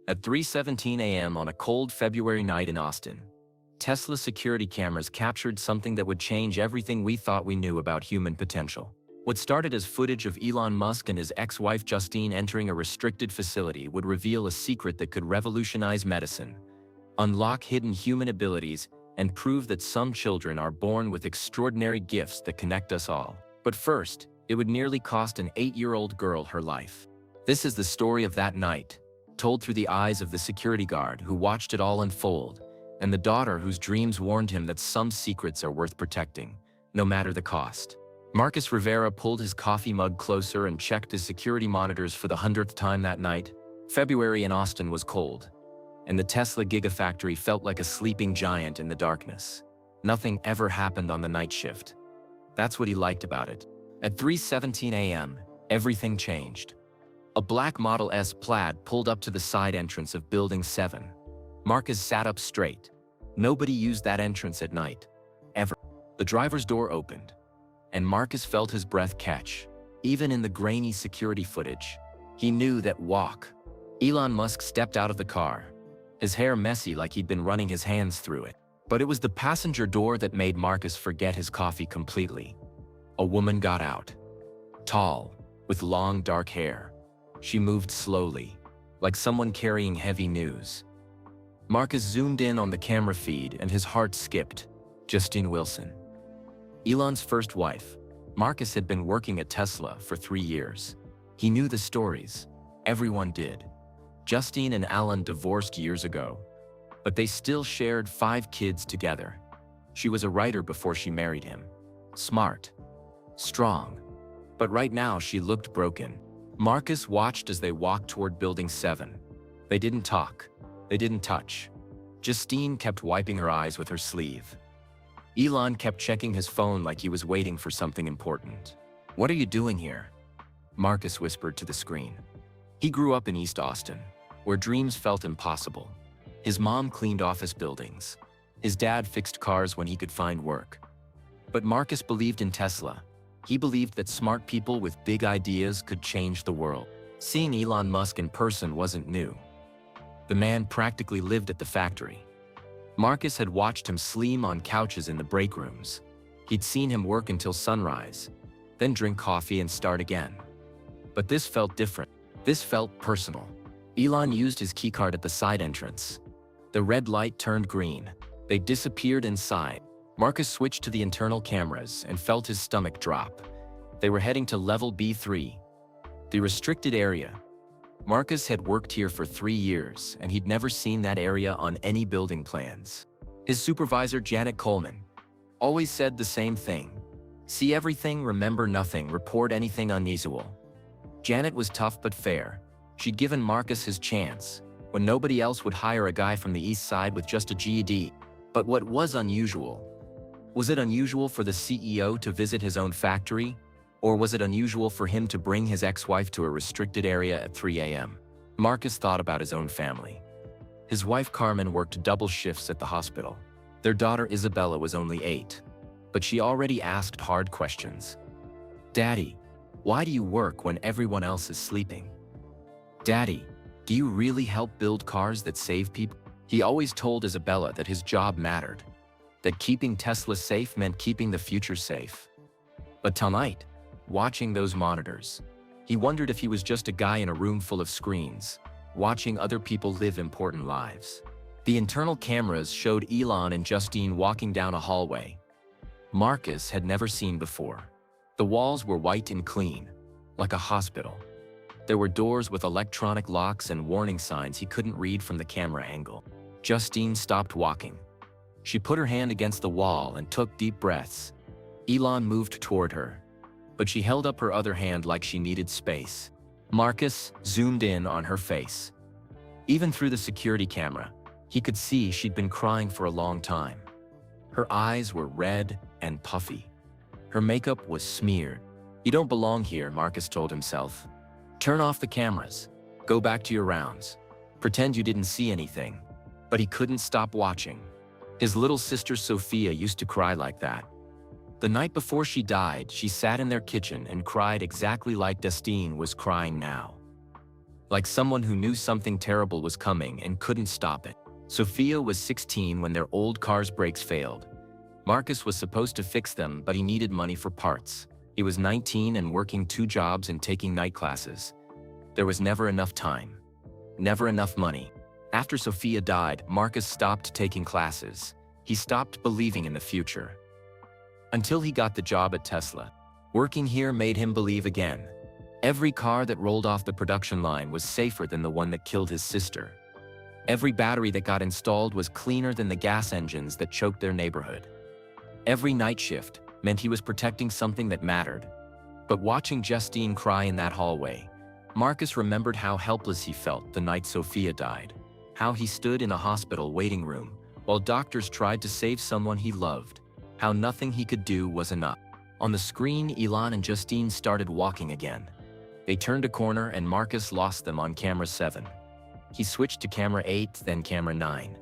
At 3:17 a.m. on a cold February night in Austin, Tesla security cameras captured something that would change everything we thought we knew about human potential. What started as footage of Elon Musk and his ex-wife Justine entering a restricted facility would reveal a secret that could revolutionize medicine, unlock hidden human abilities, and prove that some children are born with extraordinary gifts that connect us all. But first, it would nearly cost an 8-year-old girl her life. This is the story of that night, told through the eyes of the security guard who watched it all unfold, and the daughter whose dreams warned him that some secrets are worth protecting, no matter the cost. Marcus Rivera pulled his coffee mug closer and checked his security monitors for the 100th time that night. February in Austin was cold, and the Tesla Gigafactory felt like a sleeping giant in the darkness. Nothing ever happened on the night shift. That's what he liked about it. At 3:17 a.m., everything changed. A black Model S Plaid pulled up to the side entrance of Building 7. Marcus sat up straight. Nobody used that entrance at night, ever. The driver's door opened, and Marcus felt his breath catch. Even in the grainy security footage, he knew that walk. Elon Musk stepped out of the car, his hair messy like he'd been running his hands through it. But it was the passenger door that made Marcus forget his coffee completely. A woman got out. Tall, with long dark hair. She moved slowly, like someone carrying heavy news. Marcus zoomed in on the camera feed and his heart skipped. Justine Wilson. Elon's first wife. Marcus had been working at Tesla for 3 years. He knew the stories. Everyone did. Justine and Alan divorced years ago, but they still shared 5 kids together. She was a writer before she married him. Smart. Strong. But right now she looked broken. Marcus watched as they walked toward Building 7. They didn't talk. They didn't touch. Justine kept wiping her eyes with her sleeve. Elon kept checking his phone like he was waiting for something important. "What are you doing here?" Marcus whispered to the screen. He grew up in East Austin, where dreams felt impossible. His mom cleaned office buildings. His dad fixed cars when he could find work. But Marcus believed in Tesla. He believed that smart people with big ideas could change the world. Seeing Elon Musk in person wasn't new. The man practically lived at the factory. Marcus had watched him sleep on couches in the break rooms. He'd seen him work until sunrise, then drink coffee and start again. But this felt different. This felt personal. Elon used his keycard at the side entrance. The red light turned green. They disappeared inside. Marcus switched to the internal cameras and felt his stomach drop. They were heading to level B3, the restricted area. Marcus had worked here for 3 years, and he'd never seen that area on any building plans. His supervisor, Janet Coleman, always said the same thing. See everything, remember nothing, report anything unusual. Janet was tough but fair. She'd given Marcus his chance, when nobody else would hire a guy from the east side with just a GED. But what was unusual? Was it unusual for the CEO to visit his own factory? Or was it unusual for him to bring his ex-wife to a restricted area at 3 a.m.? Marcus thought about his own family. His wife Carmen worked double shifts at the hospital. Their daughter Isabella was only 8, but she already asked hard questions. "Daddy, why do you work when everyone else is sleeping? Daddy, do you really help build cars that save people?" He always told Isabella that his job mattered, that keeping Tesla safe meant keeping the future safe. But tonight, watching those monitors, he wondered if he was just a guy in a room full of screens, watching other people live important lives. The internal cameras showed Elon and Justine walking down a hallway Marcus had never seen before. The walls were white and clean, like a hospital. There were doors with electronic locks and warning signs he couldn't read from the camera angle. Justine stopped walking. She put her hand against the wall and took deep breaths. Elon moved toward her, but she held up her other hand like she needed space. Marcus zoomed in on her face. Even through the security camera, he could see she'd been crying for a long time. Her eyes were red and puffy. Her makeup was smeared. "You don't belong here," Marcus told himself. "Turn off the cameras. Go back to your rounds. Pretend you didn't see anything." But he couldn't stop watching. His little sister Sophia used to cry like that. The night before she died, she sat in their kitchen and cried exactly like Justine was crying now. like someone who knew something terrible was coming and couldn't stop it. Sophia was 16 when their old car's brakes failed. Marcus was supposed to fix them, but he needed money for parts. He was 19 and working 2 jobs and taking night classes. There was never enough time. Never enough money. After Sophia died, Marcus stopped taking classes. He stopped believing in the future. Until he got the job at Tesla. Working here made him believe again. Every car that rolled off the production line was safer than the one that killed his sister. Every battery that got installed was cleaner than the gas engines that choked their neighborhood. Every night shift meant he was protecting something that mattered. But watching Justine cry in that hallway, Marcus remembered how helpless he felt the night Sophia died. How he stood in a hospital waiting room while doctors tried to save someone he loved. How nothing he could do was enough. On the screen, Elon and Justine started walking again. They turned a corner and Marcus lost them on camera 7. He switched to camera 8, then camera 9.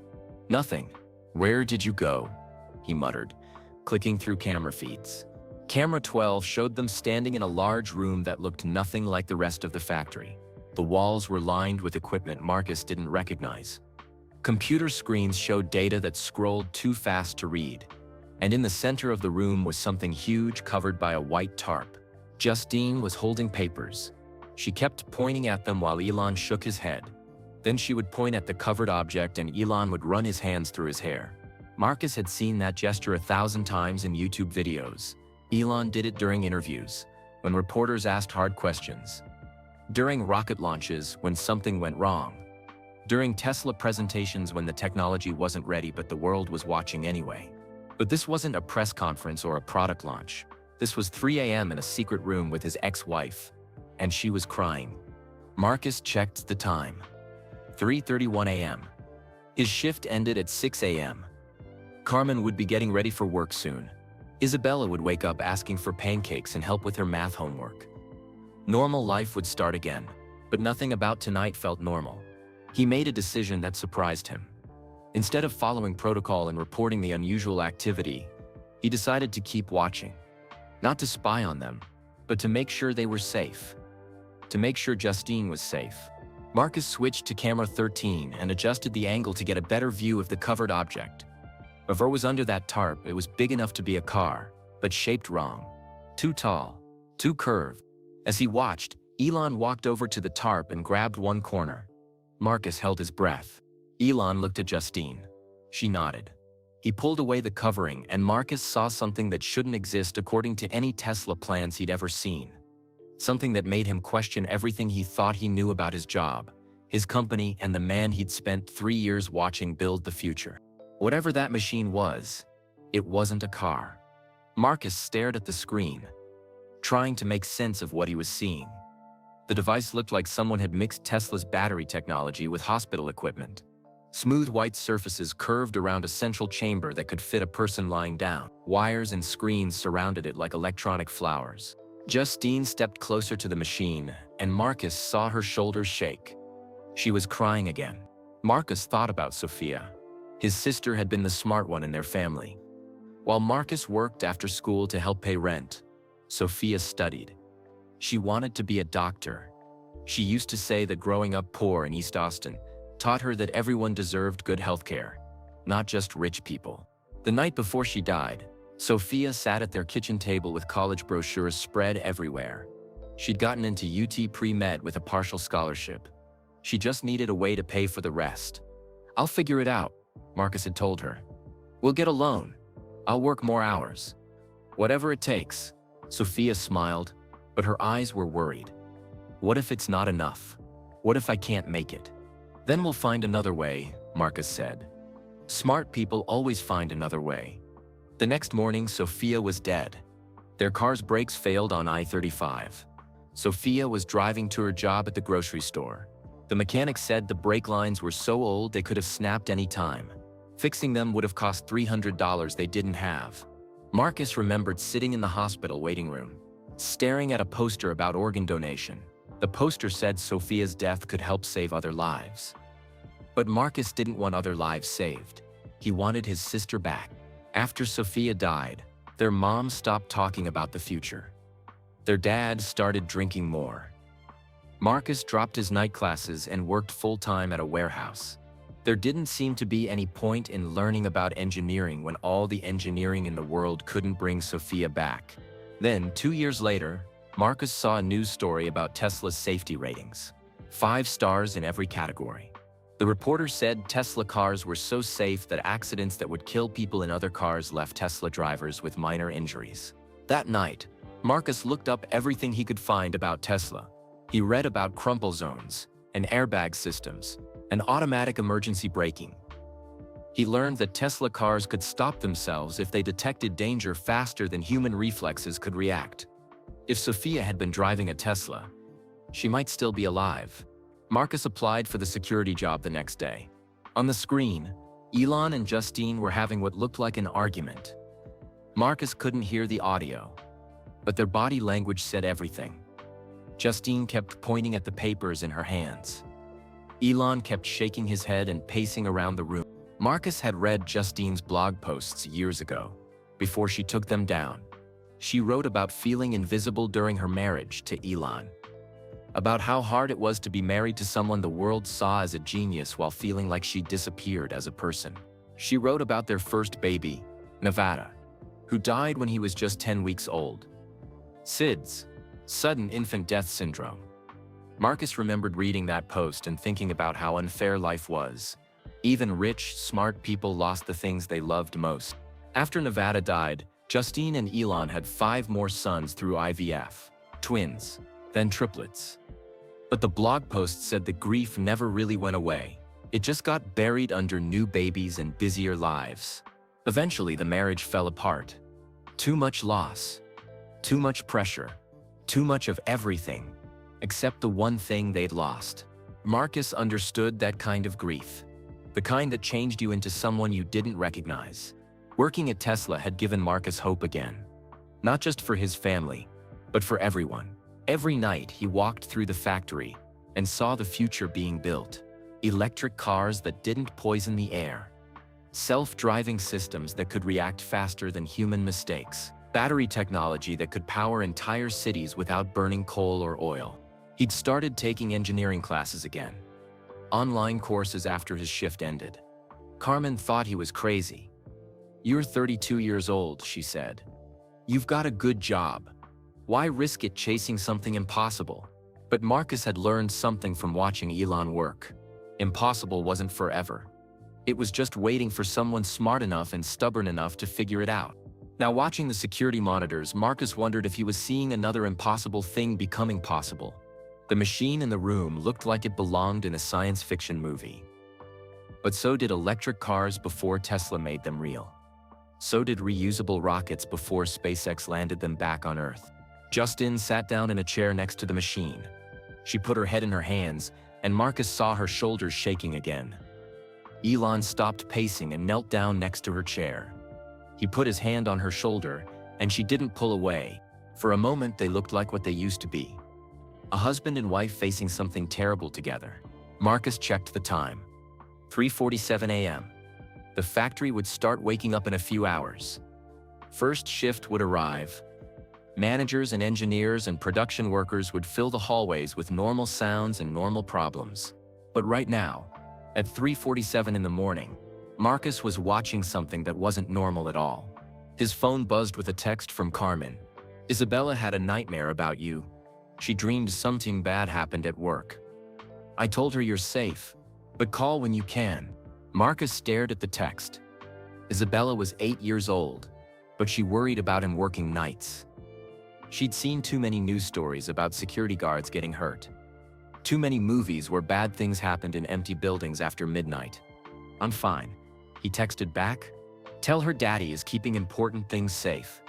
Nothing. Where did you go? He muttered, clicking through camera feeds. Camera 12 showed them standing in a large room that looked nothing like the rest of the factory. The walls were lined with equipment Marcus didn't recognize. Computer screens showed data that scrolled too fast to read. And in the center of the room was something huge covered by a white tarp. Justine was holding papers. She kept pointing at them while Elon shook his head. Then she would point at the covered object and Elon would run his hands through his hair. Marcus had seen that gesture 1,000 times in YouTube videos. Elon did it during interviews, when reporters asked hard questions. During rocket launches when something went wrong. During Tesla presentations when the technology wasn't ready but the world was watching anyway. But this wasn't a press conference or a product launch. This was 3 a.m. in a secret room with his ex-wife. And she was crying. Marcus checked the time. 3:31 a.m. His shift ended at 6 a.m. Carmen would be getting ready for work soon. Isabella would wake up asking for pancakes and help with her math homework. Normal life would start again, but nothing about tonight felt normal. He made a decision that surprised him. Instead of following protocol and reporting the unusual activity, he decided to keep watching. Not to spy on them, but to make sure they were safe. To make sure Justine was safe. Marcus switched to camera 13 and adjusted the angle to get a better view of the covered object. Whatever was under that tarp, it was big enough to be a car, but shaped wrong. Too tall, too curved. As he watched, Elon walked over to the tarp and grabbed one corner. Marcus held his breath. Elon looked at Justine. She nodded. He pulled away the covering and Marcus saw something that shouldn't exist according to any Tesla plans he'd ever seen. Something that made him question everything he thought he knew about his job, his company, and the man he'd spent 3 years watching build the future. Whatever that machine was, it wasn't a car. Marcus stared at the screen, trying to make sense of what he was seeing. The device looked like someone had mixed Tesla's battery technology with hospital equipment. Smooth white surfaces curved around a central chamber that could fit a person lying down. Wires and screens surrounded it like electronic flowers. Justine stepped closer to the machine, and Marcus saw her shoulders shake. She was crying again. Marcus thought about Sophia. His sister had been the smart one in their family. While Marcus worked after school to help pay rent, Sophia studied. She wanted to be a doctor. She used to say that growing up poor in East Austin taught her that everyone deserved good health care, not just rich people. The night before she died, Sophia sat at their kitchen table with college brochures spread everywhere. She'd gotten into UT pre-med with a partial scholarship. She just needed a way to pay for the rest. "I'll figure it out," Marcus had told her. "We'll get a loan. I'll work more hours. Whatever it takes." Sophia smiled, but her eyes were worried. "What if it's not enough? What if I can't make it?" "Then we'll find another way," Marcus said. "Smart people always find another way." The next morning, Sophia was dead. Their car's brakes failed on I-35. Sophia was driving to her job at the grocery store. The mechanic said the brake lines were so old they could have snapped any time. Fixing them would have cost $300 they didn't have. Marcus remembered sitting in the hospital waiting room, staring at a poster about organ donation. The poster said Sophia's death could help save other lives. But Marcus didn't want other lives saved. He wanted his sister back. After Sophia died, their mom stopped talking about the future. Their dad started drinking more. Marcus dropped his night classes and worked full-time at a warehouse. There didn't seem to be any point in learning about engineering when all the engineering in the world couldn't bring Sophia back. Then, 2 years later, Marcus saw a news story about Tesla's safety ratings. 5 stars in every category. The reporter said Tesla cars were so safe that accidents that would kill people in other cars left Tesla drivers with minor injuries. That night, Marcus looked up everything he could find about Tesla. He read about crumple zones, and airbag systems, and automatic emergency braking. He learned that Tesla cars could stop themselves if they detected danger faster than human reflexes could react. If Sophia had been driving a Tesla, she might still be alive. Marcus applied for the security job the next day. On the screen, Elon and Justine were having what looked like an argument. Marcus couldn't hear the audio, but their body language said everything. Justine kept pointing at the papers in her hands. Elon kept shaking his head and pacing around the room. Marcus had read Justine's blog posts years ago, before she took them down. She wrote about feeling invisible during her marriage to Elon, about how hard it was to be married to someone the world saw as a genius while feeling like she disappeared as a person. She wrote about their first baby, Nevada, who died when he was just 10 weeks old. SIDS, sudden infant death syndrome. Marcus remembered reading that post and thinking about how unfair life was. Even rich, smart people lost the things they loved most. After Nevada died, Justine and Elon had 5 more sons through IVF, twins, then triplets. But the blog post said the grief never really went away. It just got buried under new babies and busier lives. Eventually, the marriage fell apart. Too much loss, too much pressure, too much of everything, except the one thing they'd lost. Marcus understood that kind of grief, the kind that changed you into someone you didn't recognize. Working at Tesla had given Marcus hope again, not just for his family, but for everyone. Every night he walked through the factory and saw the future being built. Electric cars that didn't poison the air, self-driving systems that could react faster than human mistakes, battery technology that could power entire cities without burning coal or oil. He'd started taking engineering classes again, online courses after his shift ended. Carmen thought he was crazy. "You're 32 years old," she said. "You've got a good job. Why risk it chasing something impossible?" But Marcus had learned something from watching Elon work. Impossible wasn't forever. It was just waiting for someone smart enough and stubborn enough to figure it out. Now, watching the security monitors, Marcus wondered if he was seeing another impossible thing becoming possible. The machine in the room looked like it belonged in a science fiction movie. But so did electric cars before Tesla made them real. So did reusable rockets before SpaceX landed them back on Earth. Justine sat down in a chair next to the machine. She put her head in her hands, and Marcus saw her shoulders shaking again. Elon stopped pacing and knelt down next to her chair. He put his hand on her shoulder, and she didn't pull away. For a moment, they looked like what they used to be. A husband and wife facing something terrible together. Marcus checked the time. 3:47 a.m. The factory would start waking up in a few hours. First shift would arrive. Managers and engineers and production workers would fill the hallways with normal sounds and normal problems. But right now, at 3:47 in the morning, Marcus was watching something that wasn't normal at all. His phone buzzed with a text from Carmen. "Isabella had a nightmare about you. She dreamed something bad happened at work. I told her you're safe, but call when you can." Marcus stared at the text. Isabella was 8 years old, but she worried about him working nights. She'd seen too many news stories about security guards getting hurt. Too many movies where bad things happened in empty buildings after midnight. "I'm fine," he texted back. "Tell her daddy is keeping important things safe."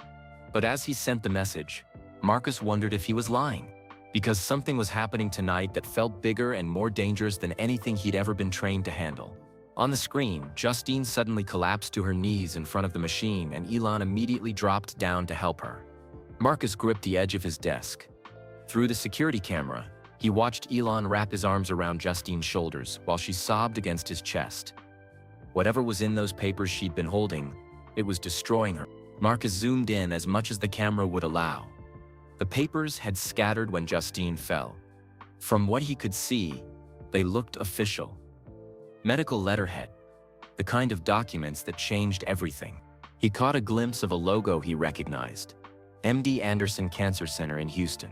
But as he sent the message, Marcus wondered if he was lying, because something was happening tonight that felt bigger and more dangerous than anything he'd ever been trained to handle. On the screen, Justine suddenly collapsed to her knees in front of the machine, and Elon immediately dropped down to help her. Marcus gripped the edge of his desk. Through the security camera, he watched Elon wrap his arms around Justine's shoulders while she sobbed against his chest. Whatever was in those papers she'd been holding, it was destroying her. Marcus zoomed in as much as the camera would allow. The papers had scattered when Justine fell. From what he could see, they looked official. Medical letterhead, the kind of documents that changed everything. He caught a glimpse of a logo he recognized, MD Anderson Cancer Center in Houston.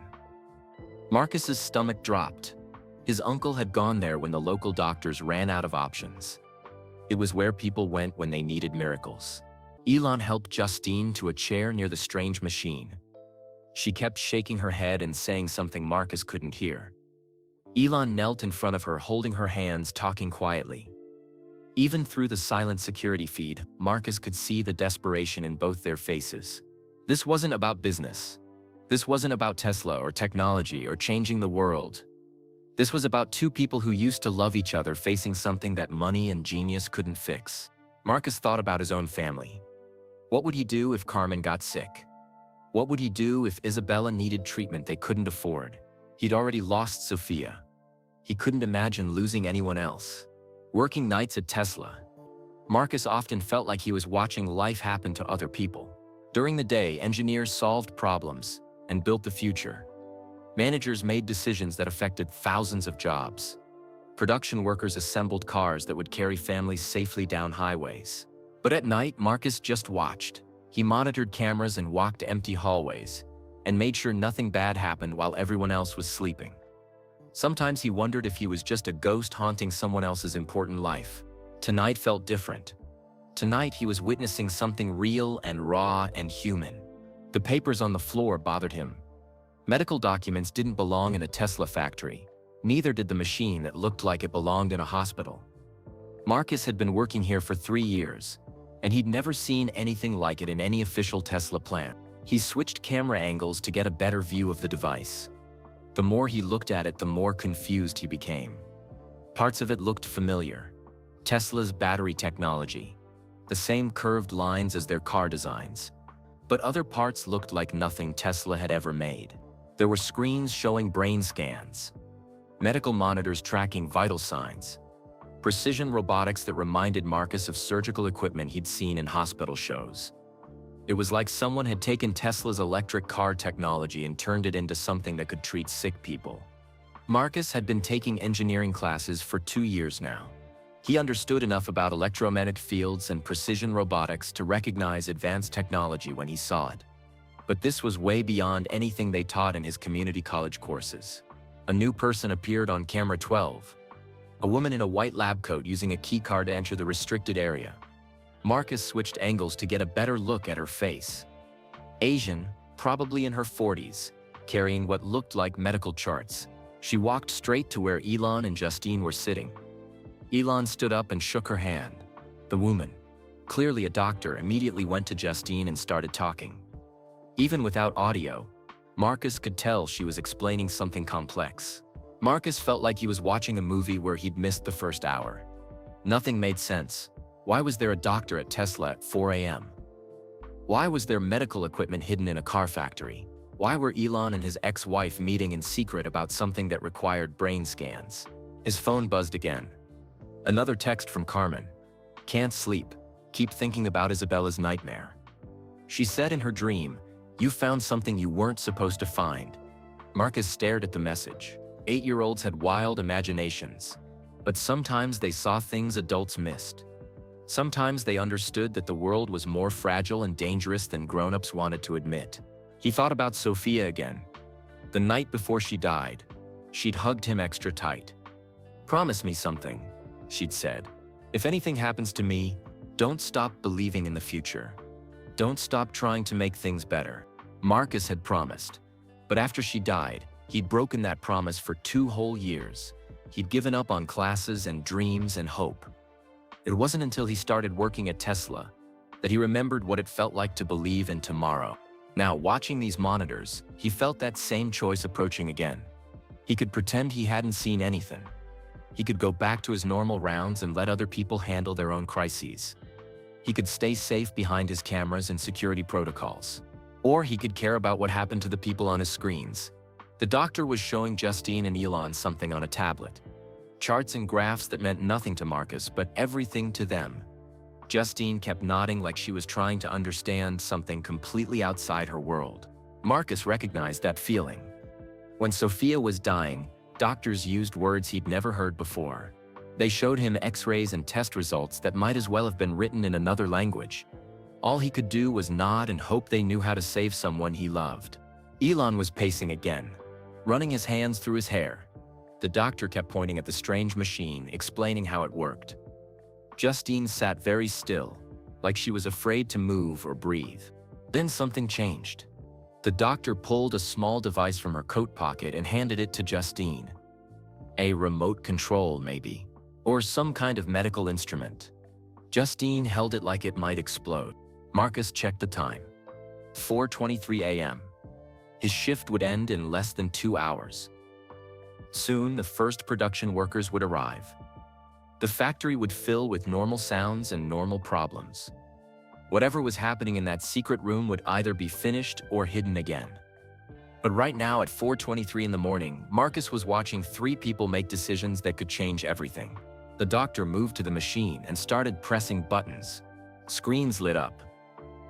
Marcus's stomach dropped. His uncle had gone there when the local doctors ran out of options. It was where people went when they needed miracles. Elon helped Justine to a chair near the strange machine. She kept shaking her head and saying something Marcus couldn't hear. Elon knelt in front of her, holding her hands, talking quietly. Even through the silent security feed, Marcus could see the desperation in both their faces. This wasn't about business. This wasn't about Tesla or technology or changing the world. This was about two people who used to love each other facing something that money and genius couldn't fix. Marcus thought about his own family. What would he do if Carmen got sick? What would he do if Isabella needed treatment they couldn't afford? He'd already lost Sophia. He couldn't imagine losing anyone else. Working nights at Tesla, Marcus often felt like he was watching life happen to other people. During the day, engineers solved problems and built the future. Managers made decisions that affected thousands of jobs. Production workers assembled cars that would carry families safely down highways. But at night, Marcus just watched. He monitored cameras and walked empty hallways, and made sure nothing bad happened while everyone else was sleeping. Sometimes he wondered if he was just a ghost haunting someone else's important life. Tonight felt different. Tonight he was witnessing something real and raw and human. The papers on the floor bothered him. Medical documents didn't belong in a Tesla factory. Neither did the machine that looked like it belonged in a hospital. Marcus had been working here for 3 years, and he'd never seen anything like it in any official Tesla plant. He switched camera angles to get a better view of the device. The more he looked at it, the more confused he became. Parts of it looked familiar. Tesla's battery technology, the same curved lines as their car designs. But other parts looked like nothing Tesla had ever made. There were screens showing brain scans, medical monitors tracking vital signs, precision robotics that reminded Marcus of surgical equipment he'd seen in hospital shows. It was like someone had taken Tesla's electric car technology and turned it into something that could treat sick people. Marcus had been taking engineering classes for 2 years now. He understood enough about electromagnetic fields and precision robotics to recognize advanced technology when he saw it. But this was way beyond anything they taught in his community college courses. A new person appeared on camera 12. A woman in a white lab coat using a keycard to enter the restricted area. Marcus switched angles to get a better look at her face. Asian, probably in her 40s, carrying what looked like medical charts. She walked straight to where Elon and Justine were sitting. Elon stood up and shook her hand. The woman, clearly a doctor, immediately went to Justine and started talking. Even without audio, Marcus could tell she was explaining something complex. Marcus felt like he was watching a movie where he'd missed the first hour. Nothing made sense. Why was there a doctor at Tesla at 4 a.m.? Why was there medical equipment hidden in a car factory? Why were Elon and his ex-wife meeting in secret about something that required brain scans? His phone buzzed again. Another text from Carmen. Can't sleep. Keep thinking about Isabella's nightmare. She said in her dream, "You found something you weren't supposed to find." Marcus stared at the message. 8-year-olds had wild imaginations. But sometimes they saw things adults missed. Sometimes they understood that the world was more fragile and dangerous than grown-ups wanted to admit. He thought about Sophia again. The night before she died, she'd hugged him extra tight. "Promise me something," she'd said. "If anything happens to me, don't stop believing in the future. Don't stop trying to make things better." Marcus had promised. But after she died, he'd broken that promise for 2 whole years. He'd given up on classes and dreams and hope. It wasn't until he started working at Tesla that he remembered what it felt like to believe in tomorrow. Now, watching these monitors, he felt that same choice approaching again. He could pretend he hadn't seen anything. He could go back to his normal rounds and let other people handle their own crises. He could stay safe behind his cameras and security protocols. Or he could care about what happened to the people on his screens. The doctor was showing Justine and Elon something on a tablet. Charts and graphs that meant nothing to Marcus, but everything to them. Justine kept nodding like she was trying to understand something completely outside her world. Marcus recognized that feeling. When Sophia was dying, Doctors used words he'd never heard before. They showed him X-rays and test results that might as well have been written in another language. All he could do was nod and hope they knew how to save someone he loved. Elon was pacing again, running his hands through his hair. The doctor kept pointing at the strange machine, explaining how it worked. Justine sat very still, like she was afraid to move or breathe. Then something changed. The doctor pulled a small device from her coat pocket and handed it to Justine. A remote control, maybe, or some kind of medical instrument. Justine held it like it might explode. Marcus checked the time. 4:23 a.m. His shift would end in less than 2 hours. Soon, the first production workers would arrive. The factory would fill with normal sounds and normal problems. Whatever was happening in that secret room would either be finished or hidden again. But right now at 4:23 in the morning, Marcus was watching 3 people make decisions that could change everything. The doctor moved to the machine and started pressing buttons. Screens lit up.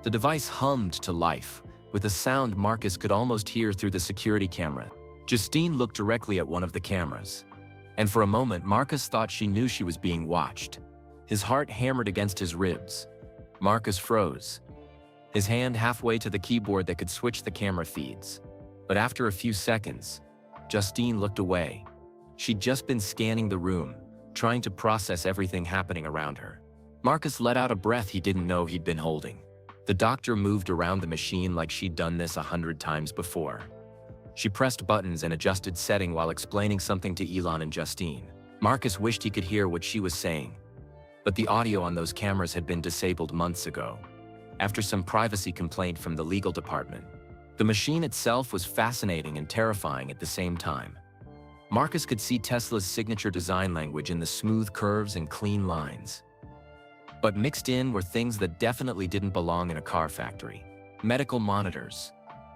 The device hummed to life, with a sound Marcus could almost hear through the security camera. Justine looked directly at one of the cameras. And for a moment, Marcus thought she knew she was being watched. His heart hammered against his ribs. Marcus froze, his hand halfway to the keyboard that could switch the camera feeds. But after a few seconds, Justine looked away. She'd just been scanning the room, trying to process everything happening around her. Marcus let out a breath he didn't know he'd been holding. The doctor moved around the machine like she'd done this 100 times before. She pressed buttons and adjusted setting while explaining something to Elon and Justine. Marcus wished he could hear what she was saying, but the audio on those cameras had been disabled months ago, after some privacy complaint from the legal department. The machine itself was fascinating and terrifying at the same time. Marcus could see Tesla's signature design language in the smooth curves and clean lines. But mixed in were things that definitely didn't belong in a car factory. Medical monitors,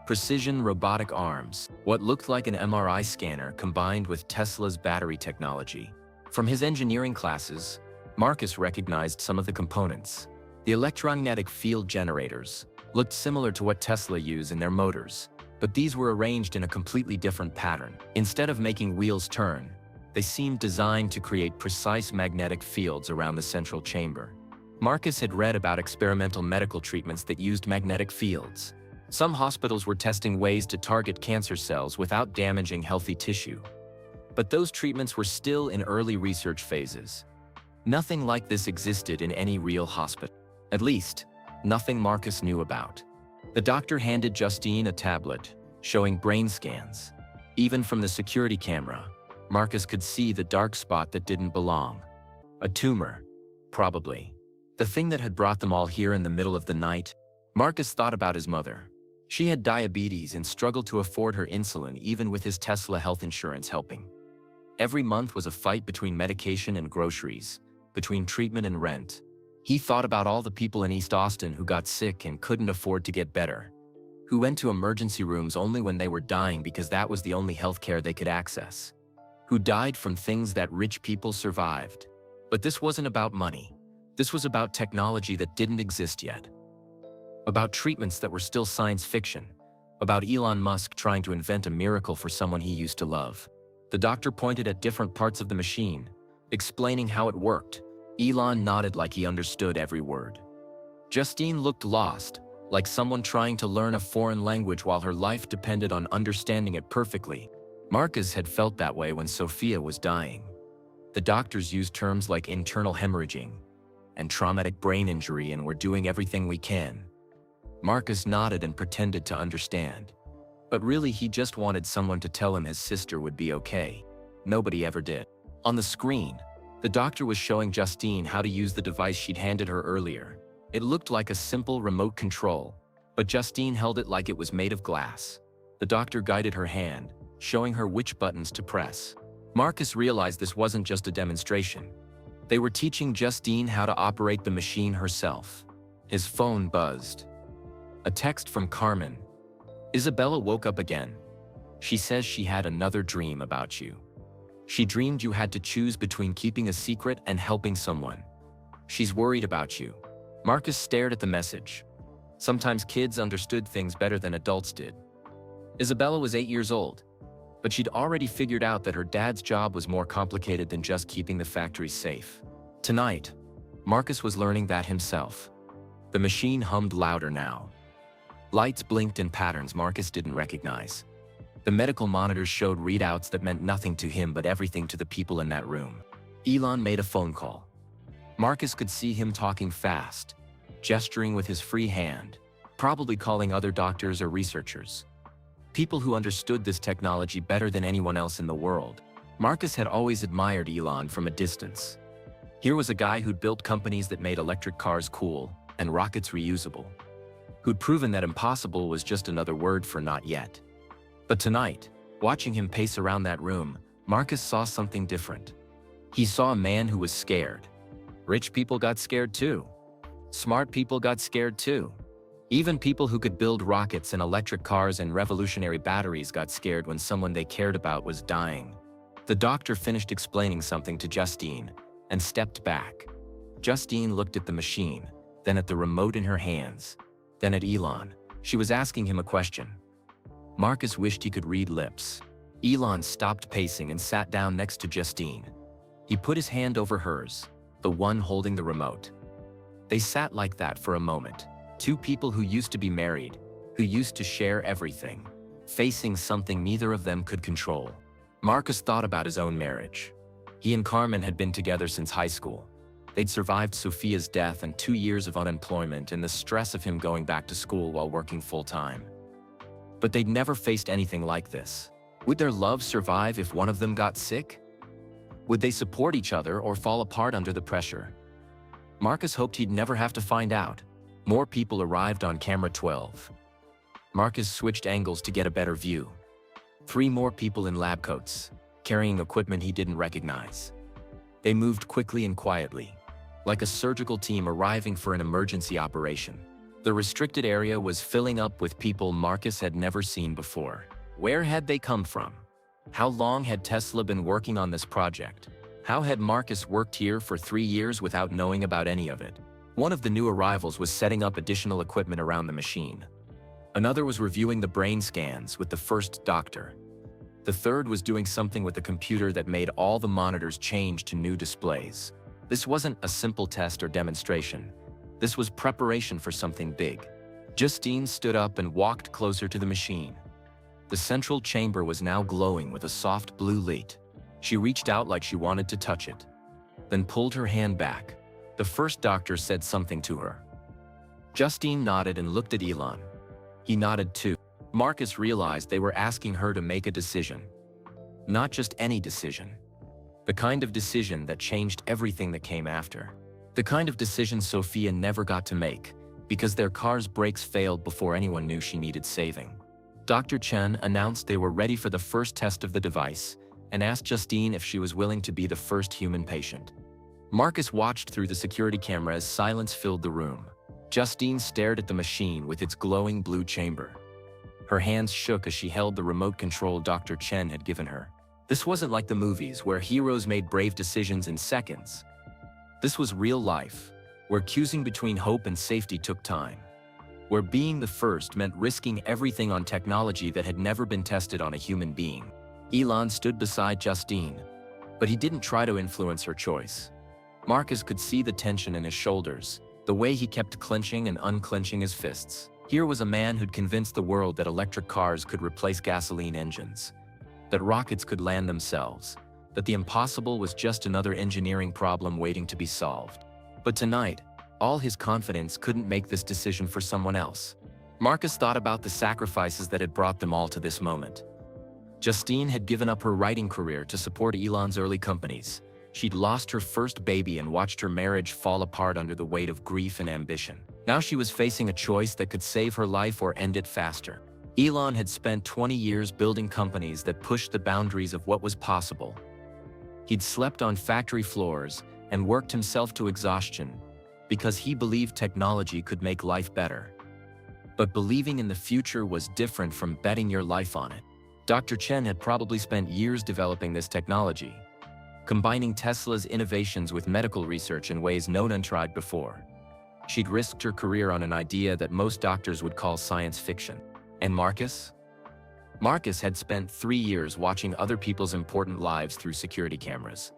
precision robotic arms, what looked like an MRI scanner combined with Tesla's battery technology. From his engineering classes, Marcus recognized some of the components. The electromagnetic field generators looked similar to what Tesla used in their motors, but these were arranged in a completely different pattern. Instead of making wheels turn, they seemed designed to create precise magnetic fields around the central chamber. Marcus had read about experimental medical treatments that used magnetic fields. Some hospitals were testing ways to target cancer cells without damaging healthy tissue. But those treatments were still in early research phases. Nothing like this existed in any real hospital. At least, nothing Marcus knew about. The doctor handed Justine a tablet, showing brain scans. Even from the security camera, Marcus could see the dark spot that didn't belong. A tumor, probably. The thing that had brought them all here in the middle of the night. Marcus thought about his mother. She had diabetes and struggled to afford her insulin even with his Tesla health insurance helping. Every month was a fight between medication and groceries, between treatment and rent. He thought about all the people in East Austin who got sick and couldn't afford to get better, who went to emergency rooms only when they were dying because that was the only health care they could access, who died from things that rich people survived. But this wasn't about money. This was about technology that didn't exist yet. About treatments that were still science fiction, about Elon Musk trying to invent a miracle for someone he used to love. The doctor pointed at different parts of the machine, explaining how it worked. Elon nodded like he understood every word. Justine looked lost, like someone trying to learn a foreign language while her life depended on understanding it perfectly. Marcus had felt that way when Sophia was dying. The doctors used terms like internal hemorrhaging and traumatic brain injury and we're doing everything we can. Marcus nodded and pretended to understand. But really he just wanted someone to tell him his sister would be okay. Nobody ever did. On the screen, the doctor was showing Justine how to use the device she'd handed her earlier. It looked like a simple remote control, but Justine held it like it was made of glass. The doctor guided her hand, showing her which buttons to press. Marcus realized this wasn't just a demonstration. They were teaching Justine how to operate the machine herself. His phone buzzed. A text from Carmen. Isabella woke up again. She says she had another dream about you. She dreamed you had to choose between keeping a secret and helping someone. She's worried about you. Marcus stared at the message. Sometimes kids understood things better than adults did. Isabella was 8 years old. But she'd already figured out that her dad's job was more complicated than just keeping the factory safe. Tonight, Marcus was learning that himself. The machine hummed louder now. Lights blinked in patterns Marcus didn't recognize. The medical monitors showed readouts that meant nothing to him but everything to the people in that room. Elon made a phone call. Marcus could see him talking fast, gesturing with his free hand, probably calling other doctors or researchers. People who understood this technology better than anyone else in the world. Marcus had always admired Elon from a distance. Here was a guy who'd built companies that made electric cars cool and rockets reusable, who'd proven that impossible was just another word for not yet. But tonight, watching him pace around that room, Marcus saw something different. He saw a man who was scared. Rich people got scared too. Smart people got scared too. Even people who could build rockets and electric cars and revolutionary batteries got scared when someone they cared about was dying. The doctor finished explaining something to Justine and stepped back. Justine looked at the machine, then at the remote in her hands, then at Elon. She was asking him a question. Marcus wished he could read lips. Elon stopped pacing and sat down next to Justine. He put his hand over hers, the one holding the remote. They sat like that for a moment. Two people who used to be married, who used to share everything, facing something neither of them could control. Marcus thought about his own marriage. He and Carmen had been together since high school. They'd survived Sophia's death and 2 years of unemployment and the stress of him going back to school while working full-time. But they'd never faced anything like this. Would their love survive if one of them got sick? Would they support each other or fall apart under the pressure? Marcus hoped he'd never have to find out. More people arrived on camera 12. Marcus switched angles to get a better view. 3 more people in lab coats, carrying equipment he didn't recognize. They moved quickly and quietly, like a surgical team arriving for an emergency operation. The restricted area was filling up with people Marcus had never seen before. Where had they come from? How long had Tesla been working on this project? How had Marcus worked here for 3 years without knowing about any of it? One of the new arrivals was setting up additional equipment around the machine. Another was reviewing the brain scans with the first doctor. The third was doing something with the computer that made all the monitors change to new displays. This wasn't a simple test or demonstration. This was preparation for something big. Justine stood up and walked closer to the machine. The central chamber was now glowing with a soft blue light. She reached out like she wanted to touch it, then pulled her hand back. The first doctor said something to her. Justine nodded and looked at Elon. He nodded too. Marcus realized they were asking her to make a decision. Not just any decision. The kind of decision that changed everything that came after. The kind of decision Sophia never got to make, because their car's brakes failed before anyone knew she needed saving. Dr. Chen announced they were ready for the first test of the device, and asked Justine if she was willing to be the first human patient. Marcus watched through the security camera as silence filled the room. Justine stared at the machine with its glowing blue chamber. Her hands shook as she held the remote control Dr. Chen had given her. This wasn't like the movies where heroes made brave decisions in seconds. This was real life, where choosing between hope and safety took time. Where being the first meant risking everything on technology that had never been tested on a human being. Elon stood beside Justine, but he didn't try to influence her choice. Marcus could see the tension in his shoulders, the way he kept clenching and unclenching his fists. Here was a man who'd convinced the world that electric cars could replace gasoline engines, that rockets could land themselves, that the impossible was just another engineering problem waiting to be solved. But tonight, all his confidence couldn't make this decision for someone else. Marcus thought about the sacrifices that had brought them all to this moment. Justine had given up her writing career to support Elon's early companies. She'd lost her first baby and watched her marriage fall apart under the weight of grief and ambition. Now she was facing a choice that could save her life or end it faster. Elon had spent 20 years building companies that pushed the boundaries of what was possible. He'd slept on factory floors and worked himself to exhaustion because he believed technology could make life better. But believing in the future was different from betting your life on it. Dr. Chen had probably spent years developing this technology, combining Tesla's innovations with medical research in ways no one tried before. She'd risked her career on an idea that most doctors would call science fiction. And Marcus? Marcus had spent 3 years watching other people's important lives through security cameras,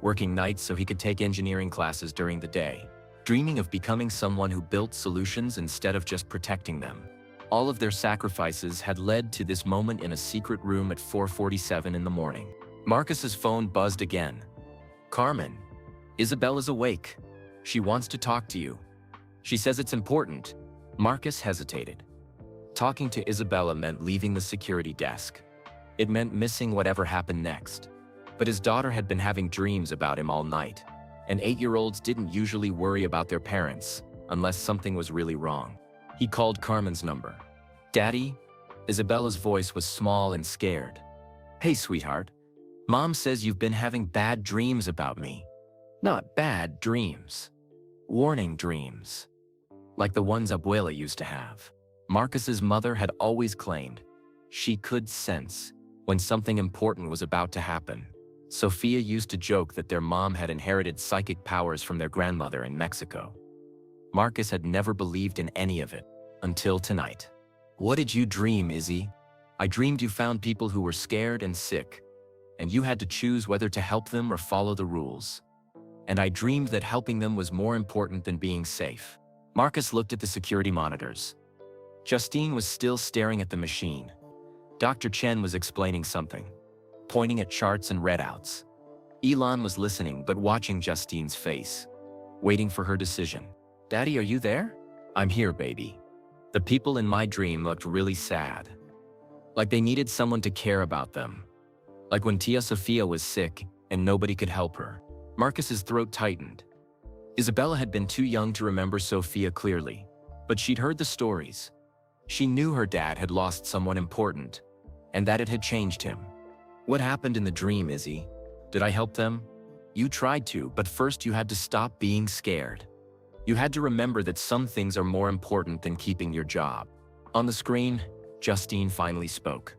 working nights so he could take engineering classes during the day, dreaming of becoming someone who built solutions instead of just protecting them. All of their sacrifices had led to this moment in a secret room at 4:47 in the morning. Marcus's phone buzzed again. "Carmen, Isabella's awake. She wants to talk to you. She says it's important." Marcus hesitated. Talking to Isabella meant leaving the security desk. It meant missing whatever happened next. But his daughter had been having dreams about him all night, and 8-year-olds didn't usually worry about their parents unless something was really wrong. He called Carmen's number. "Daddy?" Isabella's voice was small and scared. "Hey, sweetheart. Mom says you've been having bad dreams about me." "Not bad dreams. Warning dreams. Like the ones Abuela used to have." Marcus's mother had always claimed she could sense when something important was about to happen. Sophia used to joke that their mom had inherited psychic powers from their grandmother in Mexico. Marcus had never believed in any of it, until tonight. "What did you dream, Izzy?" "I dreamed you found people who were scared and sick, and you had to choose whether to help them or follow the rules. And I dreamed that helping them was more important than being safe." Marcus looked at the security monitors. Justine was still staring at the machine. Dr. Chen was explaining something, pointing at charts and readouts. Elon was listening but watching Justine's face, waiting for her decision. "Daddy, are you there?" "I'm here, baby." The people in my dream looked really sad. Like they needed someone to care about them. Like when Tia Sophia was sick and nobody could help her. Marcus's throat tightened. Isabella had been too young to remember Sophia clearly, but she'd heard the stories. She knew her dad had lost someone important, and that it had changed him. "What happened in the dream, Izzy? Did I help them?" "You tried to, but first you had to stop being scared. You had to remember that some things are more important than keeping your job." On the screen, Justine finally spoke.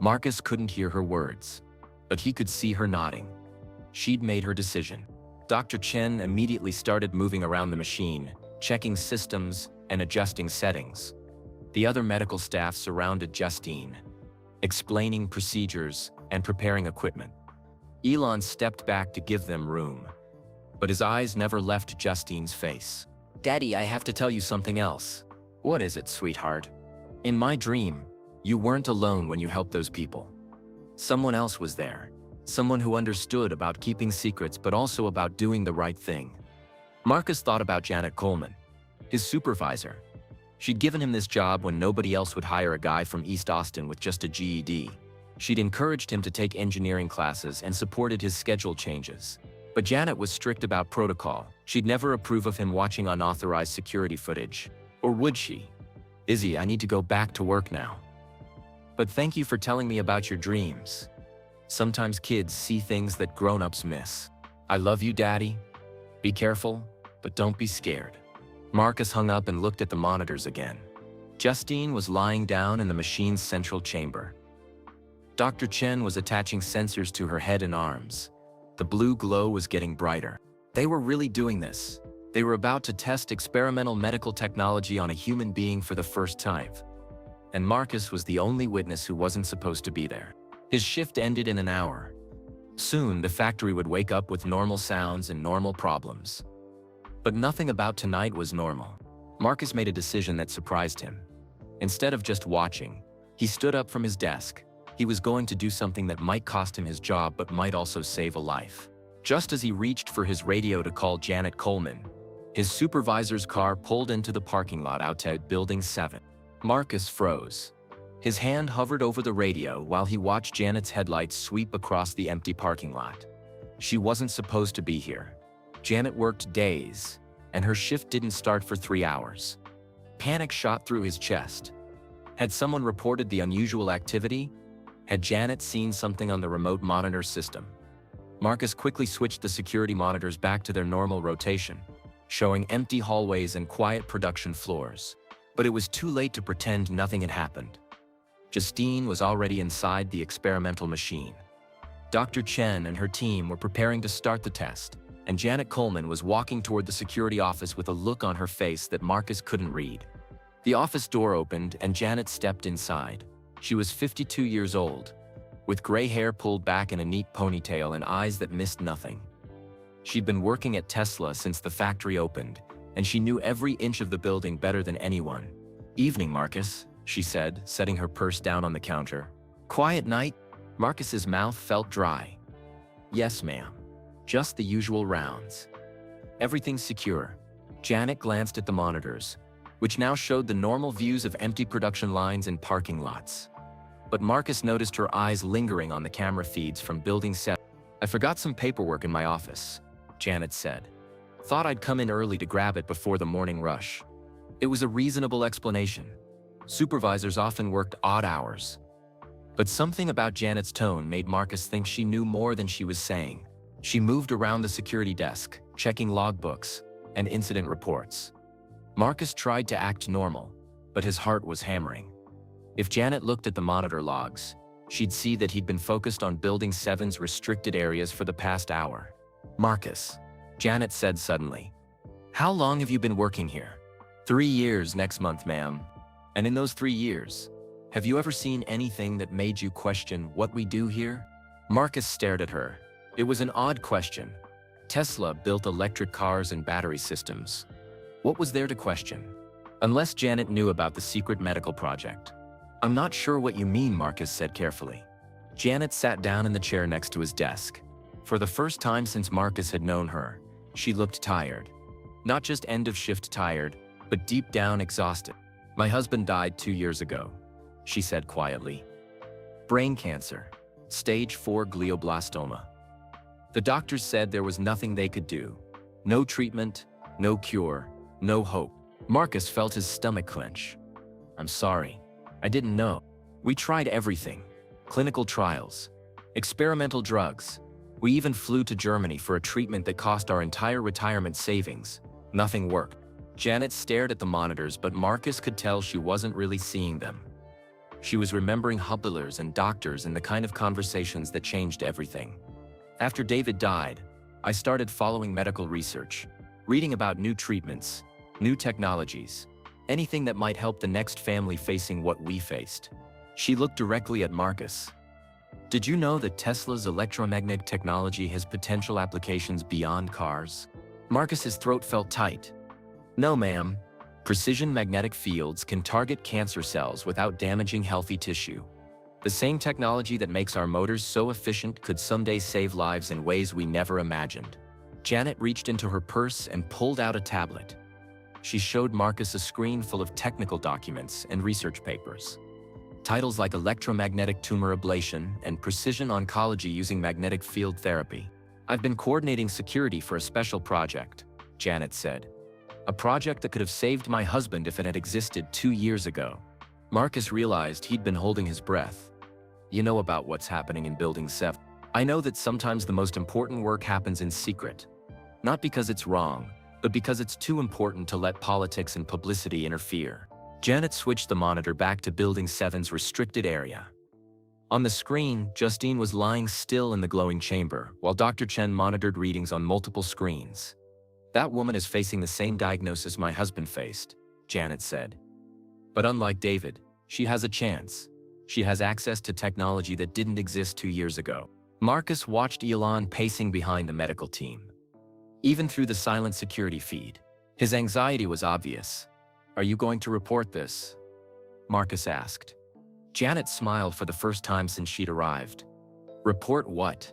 Marcus couldn't hear her words, but he could see her nodding. She'd made her decision. Dr. Chen immediately started moving around the machine, checking systems and adjusting settings. The other medical staff surrounded Justine, explaining procedures and preparing equipment. Elon stepped back to give them room, but his eyes never left Justine's face. "Daddy, I have to tell you something else." "What is it, sweetheart?" "In my dream, you weren't alone when you helped those people. Someone else was there. Someone who understood about keeping secrets but also about doing the right thing." Marcus thought about Janet Coleman, his supervisor. She'd given him this job when nobody else would hire a guy from East Austin with just a GED. She'd encouraged him to take engineering classes and supported his schedule changes. But Janet was strict about protocol. She'd never approve of him watching unauthorized security footage. Or would she? "Izzy, I need to go back to work now. But thank you for telling me about your dreams. Sometimes kids see things that grown-ups miss." "I love you, Daddy. Be careful, but don't be scared." Marcus hung up and looked at the monitors again. Justine was lying down in the machine's central chamber. Dr. Chen was attaching sensors to her head and arms. The blue glow was getting brighter. They were really doing this. They were about to test experimental medical technology on a human being for the first time. And Marcus was the only witness who wasn't supposed to be there. His shift ended in an hour. Soon, the factory would wake up with normal sounds and normal problems. But nothing about tonight was normal. Marcus made a decision that surprised him. Instead of just watching, he stood up from his desk. He was going to do something that might cost him his job but might also save a life. Just as he reached for his radio to call Janet Coleman, his supervisor's car pulled into the parking lot outside Building 7. Marcus froze. His hand hovered over the radio while he watched Janet's headlights sweep across the empty parking lot. She wasn't supposed to be here. Janet worked days, and her shift didn't start for 3 hours. Panic shot through his chest. Had someone reported the unusual activity? Had Janet seen something on the remote monitor system? Marcus quickly switched the security monitors back to their normal rotation, showing empty hallways and quiet production floors. But it was too late to pretend nothing had happened. Justine was already inside the experimental machine. Dr. Chen and her team were preparing to start the test, and Janet Coleman was walking toward the security office with a look on her face that Marcus couldn't read. The office door opened and Janet stepped inside. She was 52 years old, with gray hair pulled back in a neat ponytail and eyes that missed nothing. She'd been working at Tesla since the factory opened, and she knew every inch of the building better than anyone. "Evening, Marcus," she said, setting her purse down on the counter. "Quiet night?" Marcus's mouth felt dry. "Yes, ma'am. Just the usual rounds. Everything's secure." Janet glanced at the monitors, which now showed the normal views of empty production lines and parking lots. But Marcus noticed her eyes lingering on the camera feeds from Building 7. "I forgot some paperwork in my office," Janet said. "Thought I'd come in early to grab it before the morning rush." It was a reasonable explanation. Supervisors often worked odd hours. But something about Janet's tone made Marcus think she knew more than she was saying. She moved around the security desk, checking logbooks and incident reports. Marcus tried to act normal, but his heart was hammering. If Janet looked at the monitor logs, she'd see that he'd been focused on Building 7's restricted areas for the past hour. "Marcus," Janet said suddenly, "how long have you been working here?" 3 years next month, ma'am. "And in those 3 years, have you ever seen anything that made you question what we do here?" Marcus stared at her. It was an odd question. Tesla built electric cars and battery systems. What was there to question? Unless Janet knew about the secret medical project. "I'm not sure what you mean," Marcus said carefully. Janet sat down in the chair next to his desk. For the first time since Marcus had known her, she looked tired. Not just end-of-shift tired, but deep down exhausted. "My husband died 2 years ago," she said quietly. "Brain cancer, stage 4 glioblastoma. The doctors said there was nothing they could do. No treatment, no cure, no hope." Marcus felt his stomach clench. "I'm sorry. I didn't know. We tried everything. Clinical trials, experimental drugs. We even flew to Germany for a treatment that cost our entire retirement savings. Nothing worked." Janet stared at the monitors, but Marcus could tell she wasn't really seeing them. She was remembering hospitals and doctors and the kind of conversations that changed everything. "After David died, I started following medical research, reading about new treatments, new technologies, anything that might help the next family facing what we faced." She looked directly at Marcus. "Did you know that Tesla's electromagnetic technology has potential applications beyond cars?" Marcus's throat felt tight. "No, ma'am. Precision magnetic fields can target cancer cells without damaging healthy tissue. The same technology that makes our motors so efficient could someday save lives in ways we never imagined." Janet reached into her purse and pulled out a tablet. She showed Marcus a screen full of technical documents and research papers. Titles like electromagnetic tumor ablation and precision oncology using magnetic field therapy. "I've been coordinating security for a special project," Janet said. "A project that could have saved my husband if it had existed 2 years ago." Marcus realized he'd been holding his breath. "You know about what's happening in Building 7. I know that sometimes the most important work happens in secret. Not because it's wrong, but because it's too important to let politics and publicity interfere." Janet switched the monitor back to Building 7's restricted area. On the screen, Justine was lying still in the glowing chamber, while Dr. Chen monitored readings on multiple screens. "That woman is facing the same diagnosis my husband faced," Janet said. "But unlike David, she has a chance. She has access to technology that didn't exist 2 years ago." Marcus watched Elon pacing behind the medical team. Even through the silent security feed, his anxiety was obvious. "Are you going to report this?" Marcus asked. Janet smiled for the first time since she'd arrived. "Report what?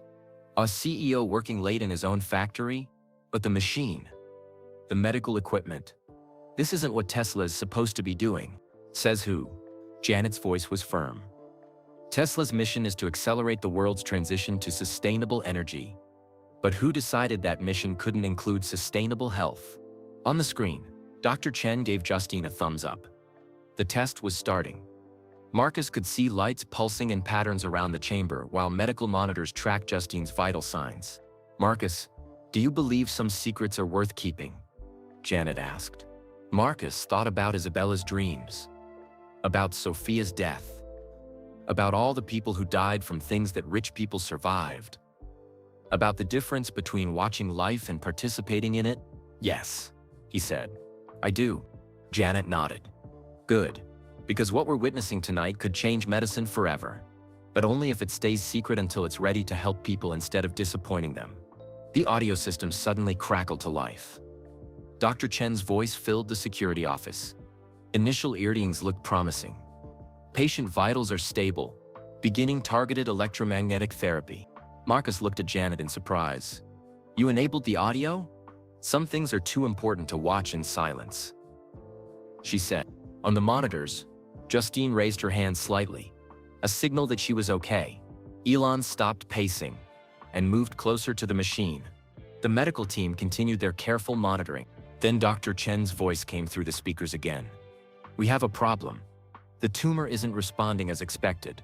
A CEO working late in his own factory? But the machine, the medical equipment. This isn't what Tesla is supposed to be doing." "Says who?" Janet's voice was firm. "Tesla's mission is to accelerate the world's transition to sustainable energy. But who decided that mission couldn't include sustainable health?" On the screen, Dr. Chen gave Justine a thumbs up. The test was starting. Marcus could see lights pulsing in patterns around the chamber while medical monitors tracked Justine's vital signs. "Marcus, do you believe some secrets are worth keeping?" Janet asked. Marcus thought about Isabella's dreams, about Sophia's death, about all the people who died from things that rich people survived, about the difference between watching life and participating in it. "Yes," he said. "I do." Janet nodded. "Good. Because what we're witnessing tonight could change medicine forever. But only if it stays secret until it's ready to help people instead of disappointing them. The audio system suddenly crackled to life. Dr. Chen's voice filled the security office. Initial readings looked promising. Patient vitals are stable. Beginning targeted electromagnetic therapy. Marcus looked at Janet in surprise. You enabled the audio? Some things are too important to watch in silence, she said. On the monitors, Justine raised her hand slightly, a signal that she was okay. Elon stopped pacing and moved closer to the machine. The medical team continued their careful monitoring. Then Dr. Chen's voice came through the speakers again. We have a problem. The tumor isn't responding as expected.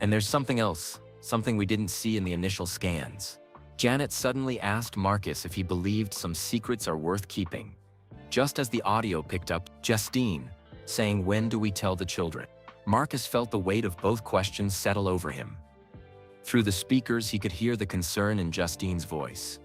And there's something else, something we didn't see in the initial scans. Janet suddenly asked Marcus if he believed some secrets are worth keeping. Just as the audio picked up, Justine, saying, "When do we tell the children?" Marcus felt the weight of both questions settle over him. Through the speakers, he could hear the concern in Justine's voice.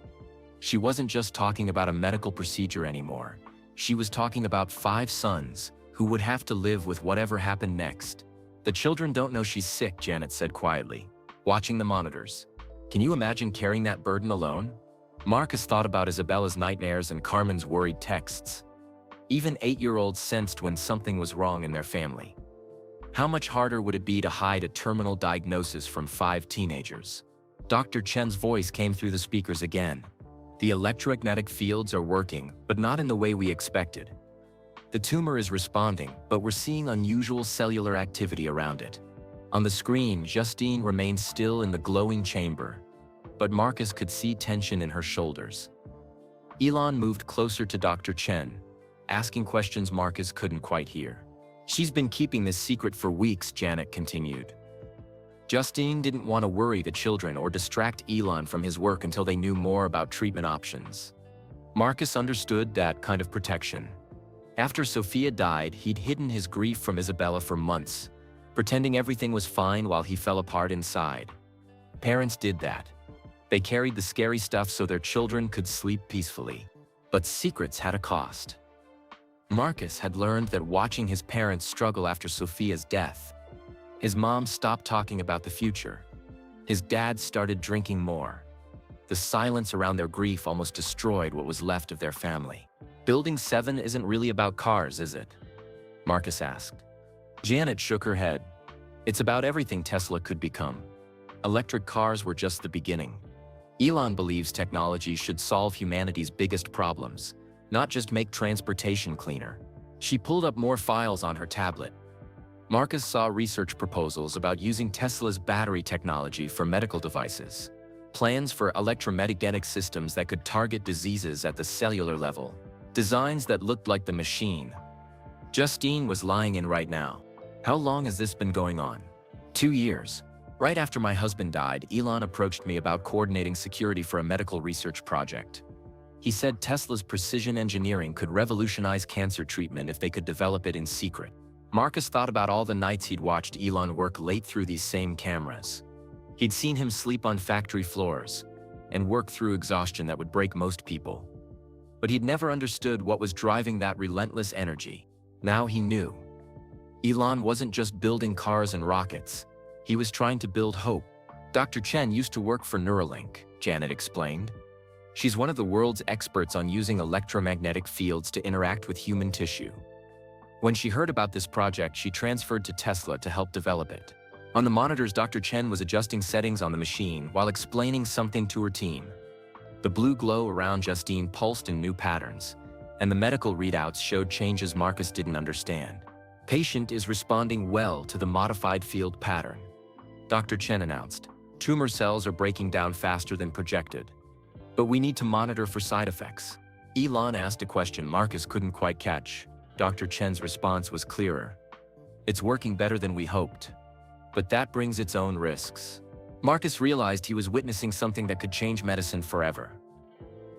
She wasn't just talking about a medical procedure anymore. She was talking about 5 sons who would have to live with whatever happened next. The children don't know she's sick, Janet said quietly, watching the monitors. Can you imagine carrying that burden alone? Marcus thought about Isabella's nightmares and Carmen's worried texts. Even 8-year-olds sensed when something was wrong in their family. How much harder would it be to hide a terminal diagnosis from 5 teenagers? Dr. Chen's voice came through the speakers again. The electromagnetic fields are working, but not in the way we expected. The tumor is responding, but we're seeing unusual cellular activity around it. On the screen, Justine remained still in the glowing chamber, but Marcus could see tension in her shoulders. Elon moved closer to Dr. Chen, asking questions Marcus couldn't quite hear. She's been keeping this secret for weeks, Janet continued. Justine didn't want to worry the children or distract Elon from his work until they knew more about treatment options. Marcus understood that kind of protection. After Sophia died, he'd hidden his grief from Isabella for months, pretending everything was fine while he fell apart inside. Parents did that. They carried the scary stuff so their children could sleep peacefully. But secrets had a cost. Marcus had learned that watching his parents struggle after Sophia's death. His mom stopped talking about the future. His dad started drinking more. The silence around their grief almost destroyed what was left of their family. Building 7 isn't really about cars, is it? Marcus asked. Janet shook her head. It's about everything Tesla could become. Electric cars were just the beginning. Elon believes technology should solve humanity's biggest problems, not just make transportation cleaner. She pulled up more files on her tablet. Marcus saw research proposals about using Tesla's battery technology for medical devices, plans for electromagnetic systems that could target diseases at the cellular level, designs that looked like the machine Justine was lying in right now. How long has this been going on? 2 years. Right after my husband died, Elon approached me about coordinating security for a medical research project. He said Tesla's precision engineering could revolutionize cancer treatment if they could develop it in secret. Marcus thought about all the nights he'd watched Elon work late through these same cameras. He'd seen him sleep on factory floors and work through exhaustion that would break most people. But he'd never understood what was driving that relentless energy. Now he knew. Elon wasn't just building cars and rockets. He was trying to build hope. Dr. Chen used to work for Neuralink, Janet explained. She's one of the world's experts on using electromagnetic fields to interact with human tissue. When she heard about this project, she transferred to Tesla to help develop it. On the monitors, Dr. Chen was adjusting settings on the machine while explaining something to her team. The blue glow around Justine pulsed in new patterns, and the medical readouts showed changes Marcus didn't understand. Patient is responding well to the modified field pattern, Dr. Chen announced. Tumor cells are breaking down faster than projected. But we need to monitor for side effects. Elon asked a question Marcus couldn't quite catch. Dr. Chen's response was clearer. It's working better than we hoped. But that brings its own risks. Marcus realized he was witnessing something that could change medicine forever.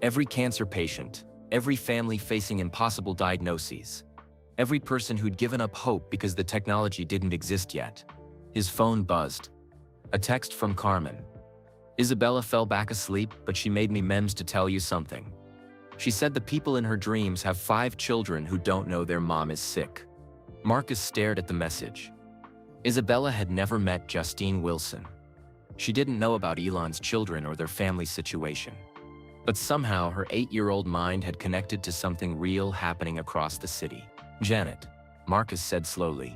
Every cancer patient, every family facing impossible diagnoses, every person who'd given up hope because the technology didn't exist yet. His phone buzzed. A text from Carmen. Isabella fell back asleep, but she made me memes to tell you something. She said the people in her dreams have 5 children who don't know their mom is sick. Marcus stared at the message. Isabella had never met Justine Wilson. She didn't know about Elon's children or their family situation. But somehow her 8-year-old mind had connected to something real happening across the city. "Janet," Marcus said slowly,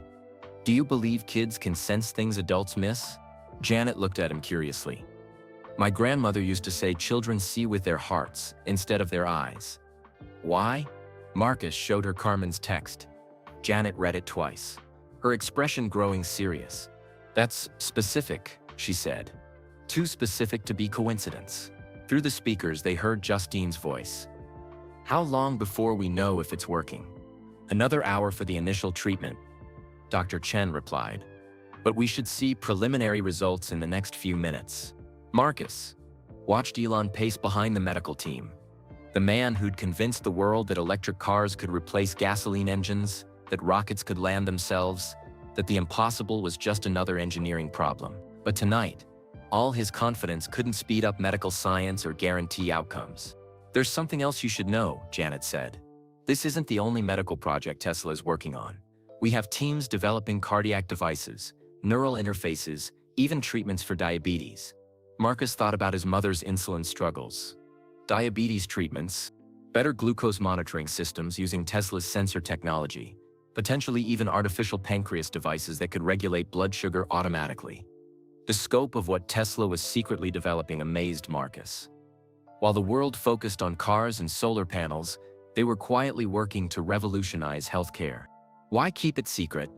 "do you believe kids can sense things adults miss?" Janet looked at him curiously. "My grandmother used to say children see with their hearts instead of their eyes." "Why?" Marcus showed her Carmen's text. Janet read it twice, her expression growing serious. "That's specific," she said. "Too specific to be coincidence." Through the speakers, they heard Justine's voice. "How long before we know if it's working?" "Another hour for the initial treatment," Dr. Chen replied. "But we should see preliminary results in the next few minutes." Marcus watched Elon pace behind the medical team. The man who'd convinced the world that electric cars could replace gasoline engines, that rockets could land themselves, that the impossible was just another engineering problem. But tonight, all his confidence couldn't speed up medical science or guarantee outcomes. "There's something else you should know," Janet said. "This isn't the only medical project Tesla is working on. We have teams developing cardiac devices, neural interfaces, even treatments for diabetes." Marcus thought about his mother's insulin struggles. Diabetes treatments, better glucose monitoring systems using Tesla's sensor technology, potentially even artificial pancreas devices that could regulate blood sugar automatically. The scope of what Tesla was secretly developing amazed Marcus. While the world focused on cars and solar panels, they were quietly working to revolutionize healthcare. "Why keep it secret?"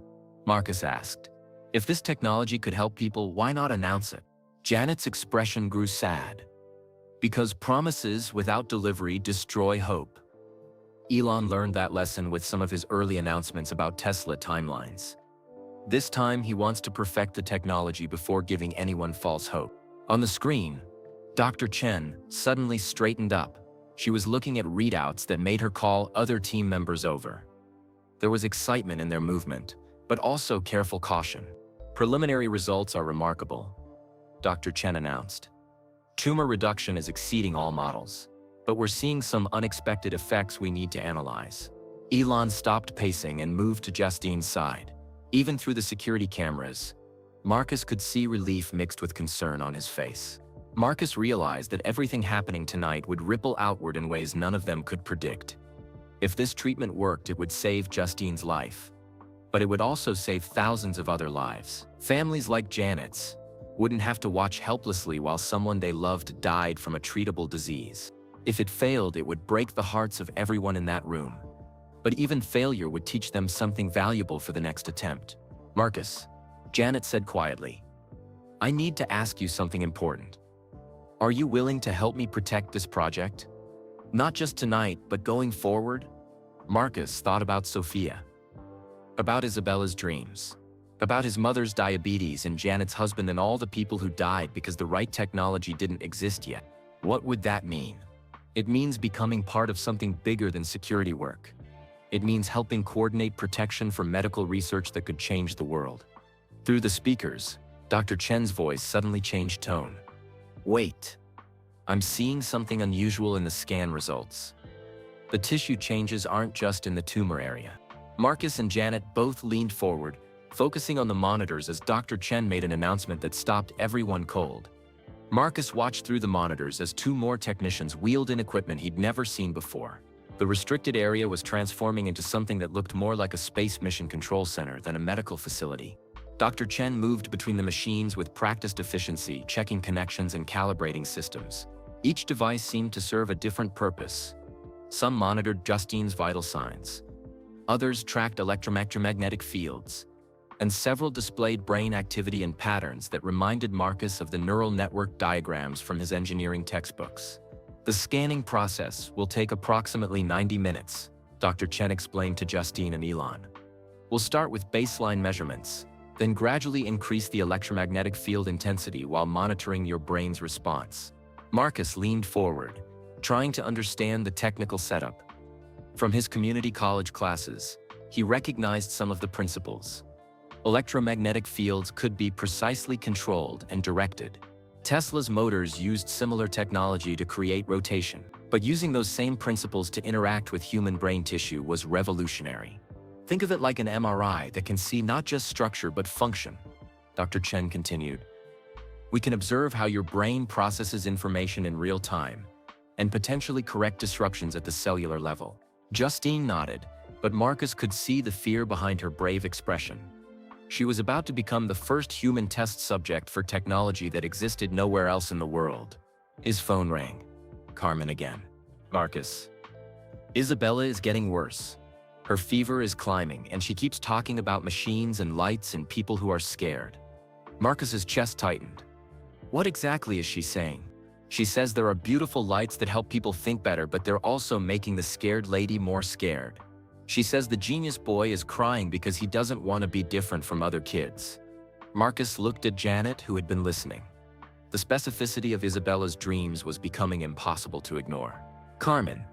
Marcus asked. "If this technology could help people, why not announce it?" Janet's expression grew sad. "Because promises without delivery destroy hope." Elon learned that lesson with some of his early announcements about Tesla timelines. This time, he wants to perfect the technology before giving anyone false hope. On the screen, Dr. Chen suddenly straightened up. She was looking at readouts that made her call other team members over. There was excitement in their movement, but also careful caution. "Preliminary results are remarkable," Dr. Chen announced. "Tumor reduction is exceeding all models, but we're seeing some unexpected effects we need to analyze." Elon stopped pacing and moved to Justine's side. Even through the security cameras, Marcus could see relief mixed with concern on his face. Marcus realized that everything happening tonight would ripple outward in ways none of them could predict. If this treatment worked, it would save Justine's life. But it would also save thousands of other lives. Families like Janet's wouldn't have to watch helplessly while someone they loved died from a treatable disease. If it failed, it would break the hearts of everyone in that room. But even failure would teach them something valuable for the next attempt. "Marcus," Janet said quietly, "I need to ask you something important. Are you willing to help me protect this project? Not just tonight, but going forward?" Marcus thought about Sophia, about Isabella's dreams, about his mother's diabetes and Janet's husband and all the people who died because the right technology didn't exist yet. What would that mean? It means becoming part of something bigger than security work. It means helping coordinate protection for medical research that could change the world. Through the speakers, Dr. Chen's voice suddenly changed tone. "Wait. I'm seeing something unusual in the scan results. The tissue changes aren't just in the tumor area." Marcus and Janet both leaned forward, focusing on the monitors as Dr. Chen made an announcement that stopped everyone cold. Marcus watched through the monitors as 2 more technicians wheeled in equipment he'd never seen before. The restricted area was transforming into something that looked more like a space mission control center than a medical facility. Dr. Chen moved between the machines with practiced efficiency, checking connections and calibrating systems. Each device seemed to serve a different purpose. Some monitored Justine's vital signs. Others tracked electromagnetic fields. And several displayed brain activity and patterns that reminded Marcus of the neural network diagrams from his engineering textbooks. "The scanning process will take approximately 90 minutes, Dr. Chen explained to Justine and Elon. "We'll start with baseline measurements, then gradually increase the electromagnetic field intensity while monitoring your brain's response." Marcus leaned forward, trying to understand the technical setup. From his community college classes, he recognized some of the principles. Electromagnetic fields could be precisely controlled and directed. Tesla's motors used similar technology to create rotation, but using those same principles to interact with human brain tissue was revolutionary. Think of it like an MRI that can see not just structure but function. Dr. Chen continued. We can observe how your brain processes information in real time and potentially correct disruptions at the cellular level. Justine nodded, but Marcus could see the fear behind her brave expression. She was about to become the first human test subject for technology that existed nowhere else in the world. His phone rang. Carmen again. Marcus. Isabella is getting worse. Her fever is climbing, and she keeps talking about machines and lights and people who are scared. Marcus's chest tightened. What exactly is she saying? She says there are beautiful lights that help people think better, but they're also making the scared lady more scared. She says the genius boy is crying because he doesn't want to be different from other kids. Marcus looked at Janet, who had been listening. The specificity of Isabella's dreams was becoming impossible to ignore. Carmen,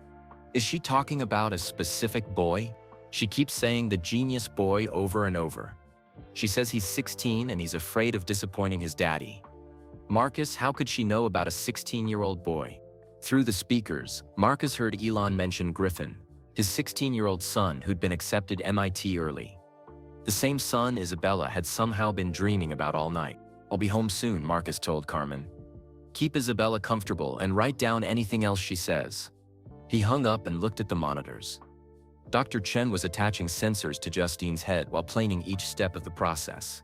is she talking about a specific boy? She keeps saying the genius boy over and over. She says he's 16 and he's afraid of disappointing his daddy. Marcus, how could she know about a 16-year-old boy? Through the speakers, Marcus heard Elon mention Griffin, his 16-year-old son who'd been accepted MIT early. The same son Isabella had somehow been dreaming about all night. I'll be home soon, Marcus told Carmen. Keep Isabella comfortable and write down anything else she says. He hung up and looked at the monitors. Dr. Chen was attaching sensors to Justine's head while planing each step of the process.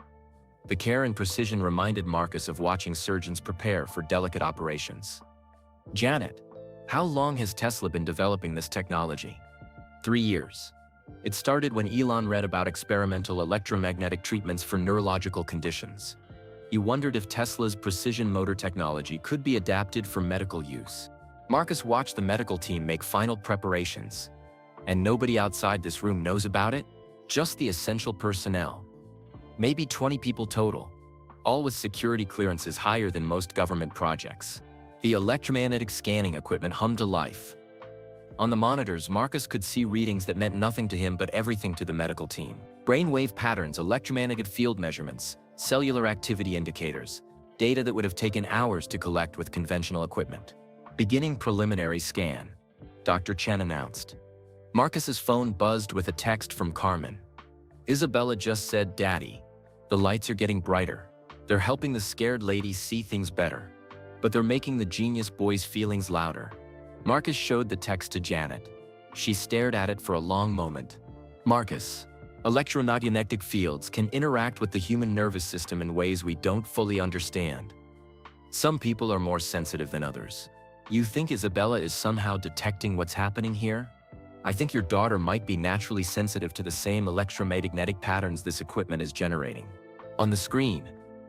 The care and precision reminded Marcus of watching surgeons prepare for delicate operations. Janet, how long has Tesla been developing this technology? 3 years. It started when Elon read about experimental electromagnetic treatments for neurological conditions. He wondered if Tesla's precision motor technology could be adapted for medical use. Marcus watched the medical team make final preparations. And nobody outside this room knows about it? Just the essential personnel. Maybe 20 people total, all with security clearances higher than most government projects. The electromagnetic scanning equipment hummed to life. On the monitors, Marcus could see readings that meant nothing to him but everything to the medical team. Brainwave patterns, electromagnetic field measurements, cellular activity indicators, data that would have taken hours to collect with conventional equipment. Beginning preliminary scan, Dr. Chen announced. Marcus's phone buzzed with a text from Carmen. Isabella just said, Daddy, the lights are getting brighter. They're helping the scared lady see things better. But they're making the genius boy's feelings louder. Marcus showed the text to Janet. She stared at it for a long moment. Marcus, electromagnetic fields can interact with the human nervous system in ways we don't fully understand. Some people are more sensitive than others. You think Isabella is somehow detecting what's happening here? I think your daughter might be naturally sensitive to the same electromagnetic patterns this equipment is generating. On the screen,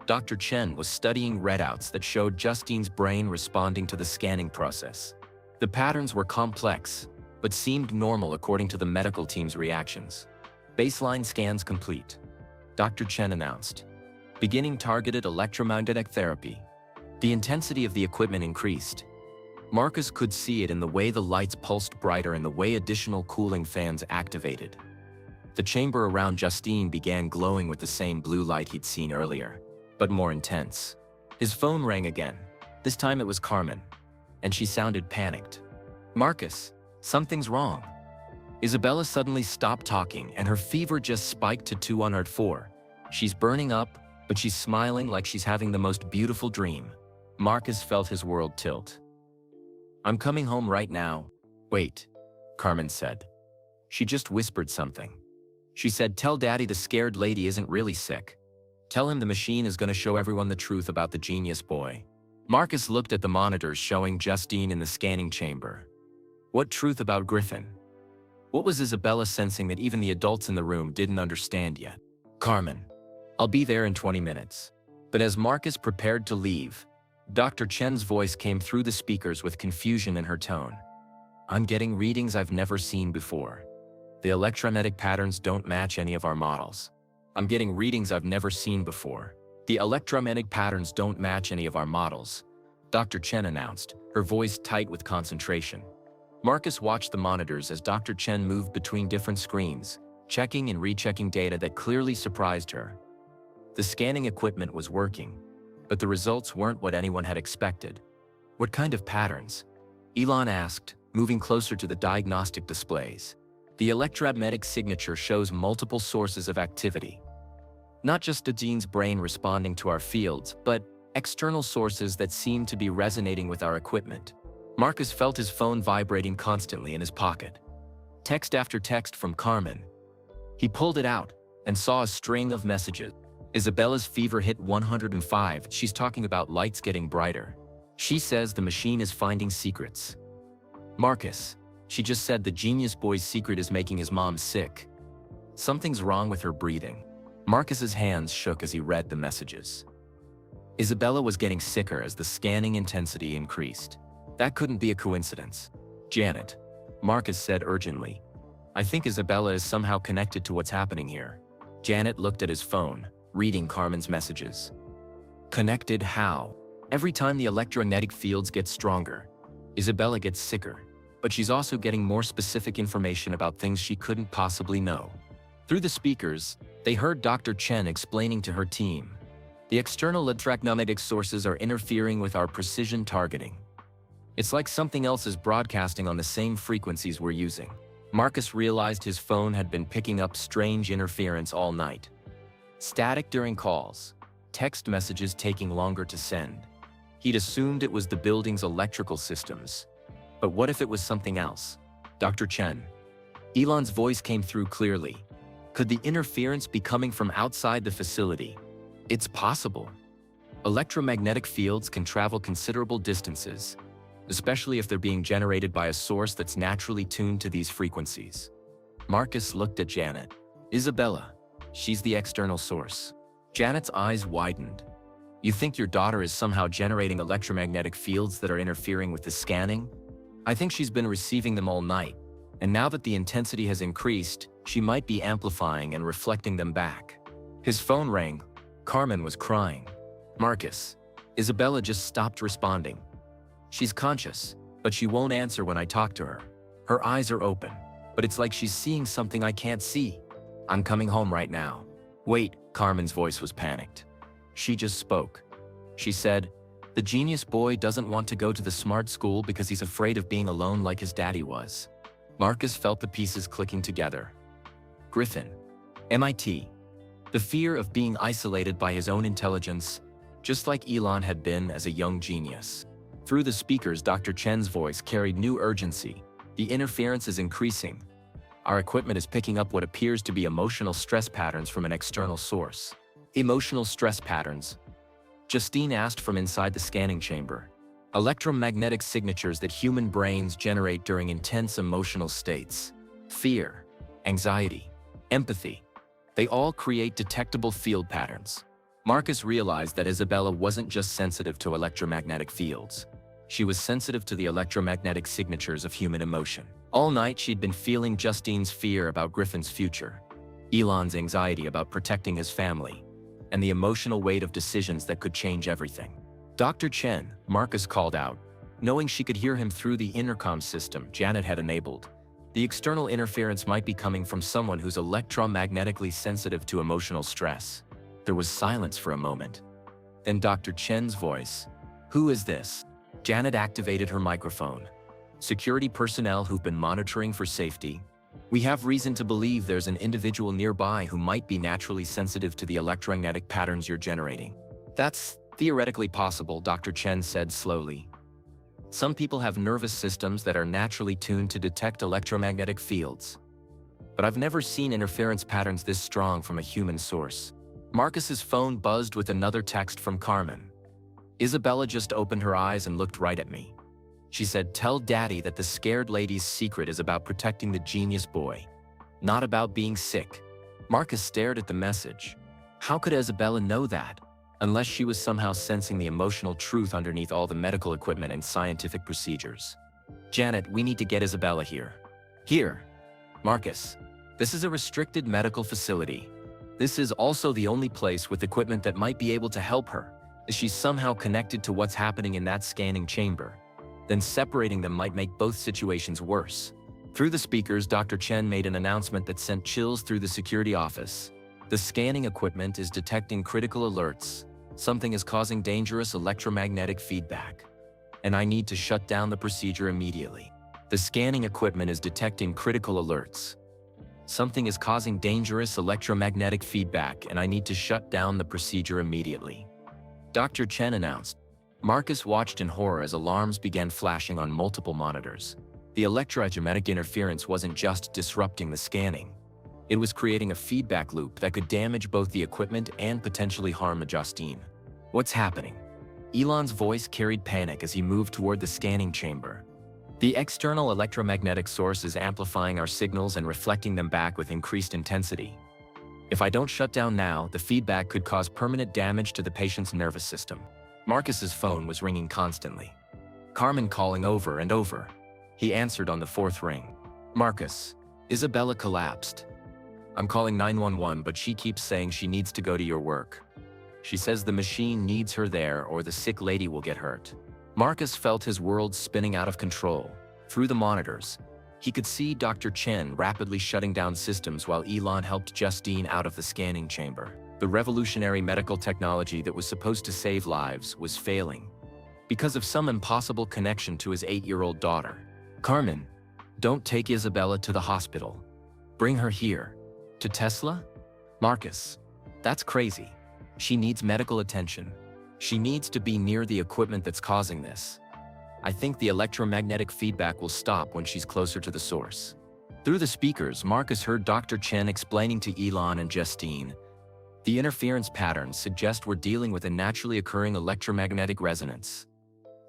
Dr. Chen was studying readouts that showed Justine's brain responding to the scanning process. The patterns were complex, but seemed normal according to the medical team's reactions. Baseline scans complete, Dr. Chen announced. Beginning targeted electromagnetic therapy. The intensity of the equipment increased. Marcus could see it in the way the lights pulsed brighter and the way additional cooling fans activated. The chamber around Justine began glowing with the same blue light he'd seen earlier, but more intense. His phone rang again. This time it was Carmen, and she sounded panicked. Marcus, something's wrong. Isabella suddenly stopped talking and her fever just spiked to 204. She's burning up, but she's smiling like she's having the most beautiful dream. Marcus felt his world tilt. I'm coming home right now. Wait, Carmen said. She just whispered something. She said, tell Daddy the scared lady isn't really sick. Tell him the machine is going to show everyone the truth about the genius boy. Marcus looked at the monitors showing Justine in the scanning chamber. What truth about Griffin? What was Isabella sensing that even the adults in the room didn't understand yet? Carmen, I'll be there in 20 minutes. But as Marcus prepared to leave, Dr. Chen's voice came through the speakers with confusion in her tone. I'm getting readings I've never seen before. The electromagnetic patterns don't match any of our models. I'm getting readings I've never seen before. The electromagnetic patterns don't match any of our models, Dr. Chen announced, her voice tight with concentration. Marcus watched the monitors as Dr. Chen moved between different screens, checking and rechecking data that clearly surprised her. The scanning equipment was working, but the results weren't what anyone had expected. What kind of patterns? Elon asked, moving closer to the diagnostic displays. The electromagnetic signature shows multiple sources of activity. Not just the gene's brain responding to our fields, but external sources that seem to be resonating with our equipment. Marcus felt his phone vibrating constantly in his pocket. Text after text from Carmen. He pulled it out and saw a string of messages. Isabella's fever hit 105. She's talking about lights getting brighter. She says the machine is finding secrets. Marcus, she just said the genius boy's secret is making his mom sick. Something's wrong with her breathing. Marcus's hands shook as he read the messages. Isabella was getting sicker as the scanning intensity increased. That couldn't be a coincidence. Janet, Marcus said urgently. I think Isabella is somehow connected to what's happening here. Janet looked at his phone, reading Carmen's messages. Connected how? Every time the electromagnetic fields get stronger, Isabella gets sicker, but she's also getting more specific information about things she couldn't possibly know. Through the speakers, they heard Dr. Chen explaining to her team. The external electromagnetic sources are interfering with our precision targeting. It's like something else is broadcasting on the same frequencies we're using. Marcus realized his phone had been picking up strange interference all night. Static during calls, text messages taking longer to send. He'd assumed it was the building's electrical systems. But what if it was something else? Dr. Chen. Elon's voice came through clearly. Could the interference be coming from outside the facility? It's possible. Electromagnetic fields can travel considerable distances, especially if they're being generated by a source that's naturally tuned to these frequencies. Marcus looked at Janet. Isabella, she's the external source. Janet's eyes widened. You think your daughter is somehow generating electromagnetic fields that are interfering with the scanning? I think she's been receiving them all night, and now that the intensity has increased, she might be amplifying and reflecting them back. His phone rang. Carmen was crying. Marcus, Isabella just stopped responding. She's conscious, but she won't answer when I talk to her. Her eyes are open, but it's like she's seeing something I can't see. I'm coming home right now. Wait, Carmen's voice was panicked. She just spoke. She said, the genius boy doesn't want to go to the smart school because he's afraid of being alone like his daddy was. Marcus felt the pieces clicking together. Griffin. MIT. The fear of being isolated by his own intelligence, just like Elon had been as a young genius. Through the speakers, Dr. Chen's voice carried new urgency. The interference is increasing. Our equipment is picking up what appears to be emotional stress patterns from an external source. Emotional stress patterns? Justine asked from inside the scanning chamber. Electromagnetic signatures that human brains generate during intense emotional states. Fear, anxiety, empathy. They all create detectable field patterns. Marcus realized that Isabella wasn't just sensitive to electromagnetic fields. She was sensitive to the electromagnetic signatures of human emotion. All night she'd been feeling Justine's fear about Griffin's future, Elon's anxiety about protecting his family, and the emotional weight of decisions that could change everything. Dr. Chen, Marcus called out. Knowing she could hear him through the intercom system Janet had enabled, the external interference might be coming from someone who's electromagnetically sensitive to emotional stress. There was silence for a moment. Then Dr. Chen's voice. Who is this? Janet activated her microphone. Security personnel who've been monitoring for safety. We have reason to believe there's an individual nearby who might be naturally sensitive to the electromagnetic patterns you're generating. That's theoretically possible, Dr. Chen said slowly. Some people have nervous systems that are naturally tuned to detect electromagnetic fields. But I've never seen interference patterns this strong from a human source. Marcus's phone buzzed with another text from Carmen. Isabella just opened her eyes and looked right at me. She said, tell Daddy that the scared lady's secret is about protecting the genius boy, not about being sick. Marcus stared at the message. How could Isabella know that? Unless she was somehow sensing the emotional truth underneath all the medical equipment and scientific procedures. Janet, we need to get Isabella here. Here. Marcus, this is a restricted medical facility. This is also the only place with equipment that might be able to help her. Is she somehow connected to what's happening in that scanning chamber? Then separating them might make both situations worse. Through the speakers, Dr. Chen made an announcement that sent chills through the security office. The scanning equipment is detecting critical alerts. Something is causing dangerous electromagnetic feedback. And I need to shut down the procedure immediately. The scanning equipment is detecting critical alerts. Something is causing dangerous electromagnetic feedback and I need to shut down the procedure immediately," Dr. Chen announced. Marcus watched in horror as alarms began flashing on multiple monitors. The electromagnetic interference wasn't just disrupting the scanning. It was creating a feedback loop that could damage both the equipment and potentially harm Justine. "What's happening?" Elon's voice carried panic as he moved toward the scanning chamber. "The external electromagnetic source is amplifying our signals and reflecting them back with increased intensity. If I don't shut down now, the feedback could cause permanent damage to the patient's nervous system." Marcus's phone was ringing constantly. Carmen calling over and over. He answered on the fourth ring. "Marcus, Isabella collapsed. I'm calling 911, but she keeps saying she needs to go to your work. She says the machine needs her there or the sick lady will get hurt." Marcus felt his world spinning out of control. Through the monitors, he could see Dr. Chen rapidly shutting down systems while Elon helped Justine out of the scanning chamber. The revolutionary medical technology that was supposed to save lives was failing because of some impossible connection to his 8-year-old daughter. "Carmen, don't take Isabella to the hospital. Bring her here." "To Tesla?" "Marcus, that's crazy. She needs medical attention. She needs to be near the equipment that's causing this. I think the electromagnetic feedback will stop when she's closer to the source." Through the speakers, Marcus heard Dr. Chen explaining to Elon and Justine, "The interference patterns suggest we're dealing with a naturally occurring electromagnetic resonance.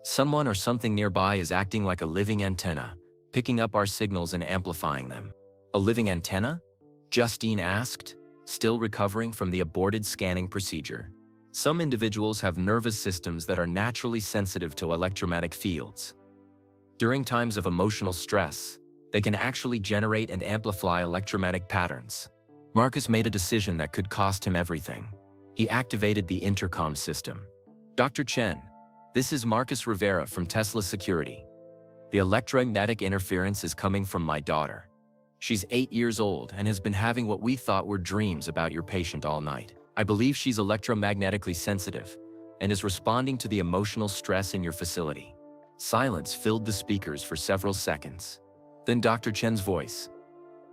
Someone or something nearby is acting like a living antenna, picking up our signals and amplifying them." "A living antenna?" Justine asked, still recovering from the aborted scanning procedure. "Some individuals have nervous systems that are naturally sensitive to electromagnetic fields. During times of emotional stress, they can actually generate and amplify electromagnetic patterns." Marcus made a decision that could cost him everything. He activated the intercom system. "Dr. Chen, this is Marcus Rivera from Tesla Security. The electromagnetic interference is coming from my daughter. She's 8 years old and has been having what we thought were dreams about your patient all night. I believe she's electromagnetically sensitive and is responding to the emotional stress in your facility." Silence filled the speakers for several seconds. Then Dr. Chen's voice.